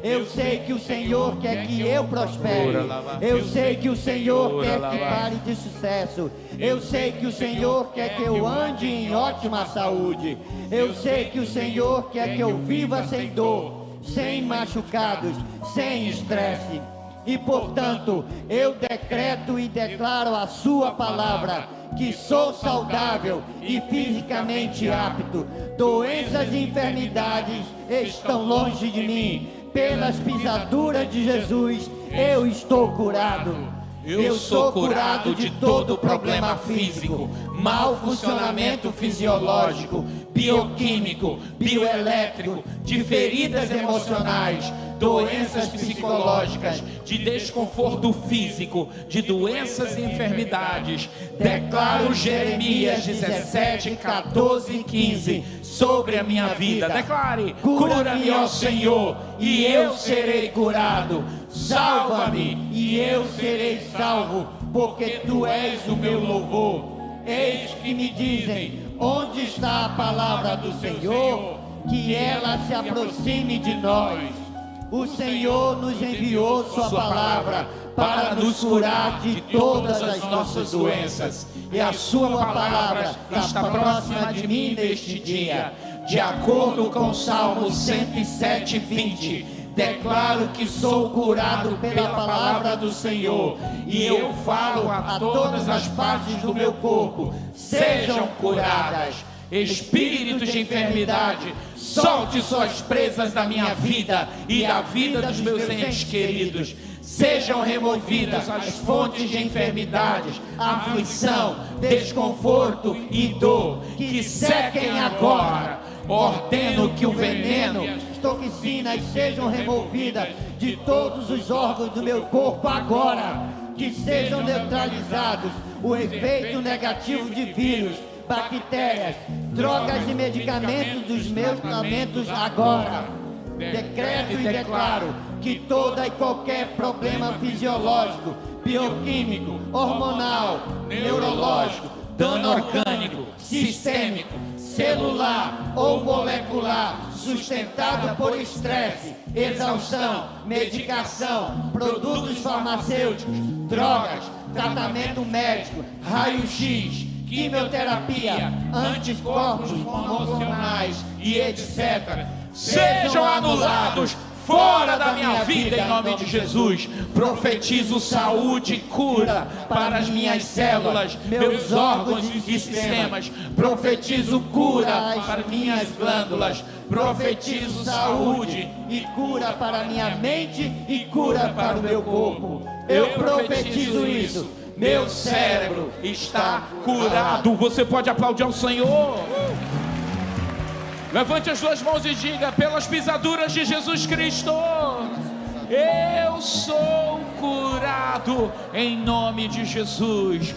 Eu sei que o Senhor quer que eu prospere. Eu sei que o Senhor quer que pare de sucesso. Eu sei que o Senhor quer que eu ande em ótima saúde. Eu sei que o Senhor quer que eu viva sem dor, sem machucados, sem estresse. E portanto, eu decreto e declaro a sua palavra, que sou saudável e fisicamente apto. Doenças e enfermidades estão longe de mim. Pelas pisaduras de Jesus, eu estou curado. Eu sou curado de todo problema físico, mau funcionamento fisiológico, bioquímico, bioelétrico, de feridas emocionais, doenças psicológicas, de desconforto físico, de doenças e enfermidades. Declaro Jeremias 17, 14 e 15 sobre a minha vida. Declare: cura-me, ó Senhor, e eu serei curado. Salva-me e eu serei salvo, porque tu és o meu louvor. Eis que me dizem: onde está a palavra do Senhor? Que ela se aproxime de nós. O Senhor nos enviou sua palavra para nos curar de todas as nossas doenças. E a sua palavra está próxima de mim neste dia. De acordo com o Salmo 107, 20, declaro que sou curado pela palavra do Senhor, e eu falo a todas as partes do meu corpo: sejam curadas. Espíritos de enfermidade, solte suas presas da minha vida e da vida dos meus entes queridos. Sejam removidas as fontes de enfermidades, aflição, desconforto e dor, que sequem agora. Ordeno que o veneno, toxinas sejam removidas de todos os órgãos do meu corpo agora. Que sejam neutralizados o efeito negativo de vírus, bactérias, drogas e medicamentos dos medicamentos agora. Decreto e declaro que todo e qualquer problema fisiológico, bioquímico, hormonal, neurológico, dano orgânico, sistêmico, celular ou molecular, sustentado por estresse, exaustão, medicação, produtos farmacêuticos, drogas, tratamento médico, raio-x, quimioterapia, anticorpos monoclonais e etc., sejam anulados fora da minha vida em nome de Jesus. Profetizo saúde e cura para as minhas células, meus órgãos e sistemas. Profetizo cura para minhas glândulas. Profetizo saúde e cura para minha mente e cura para o meu corpo. Eu profetizo isso. Meu cérebro está curado. Você pode aplaudir ao Senhor. Levante as suas mãos e diga: pelas pisaduras de Jesus Cristo, eu sou curado em nome de Jesus.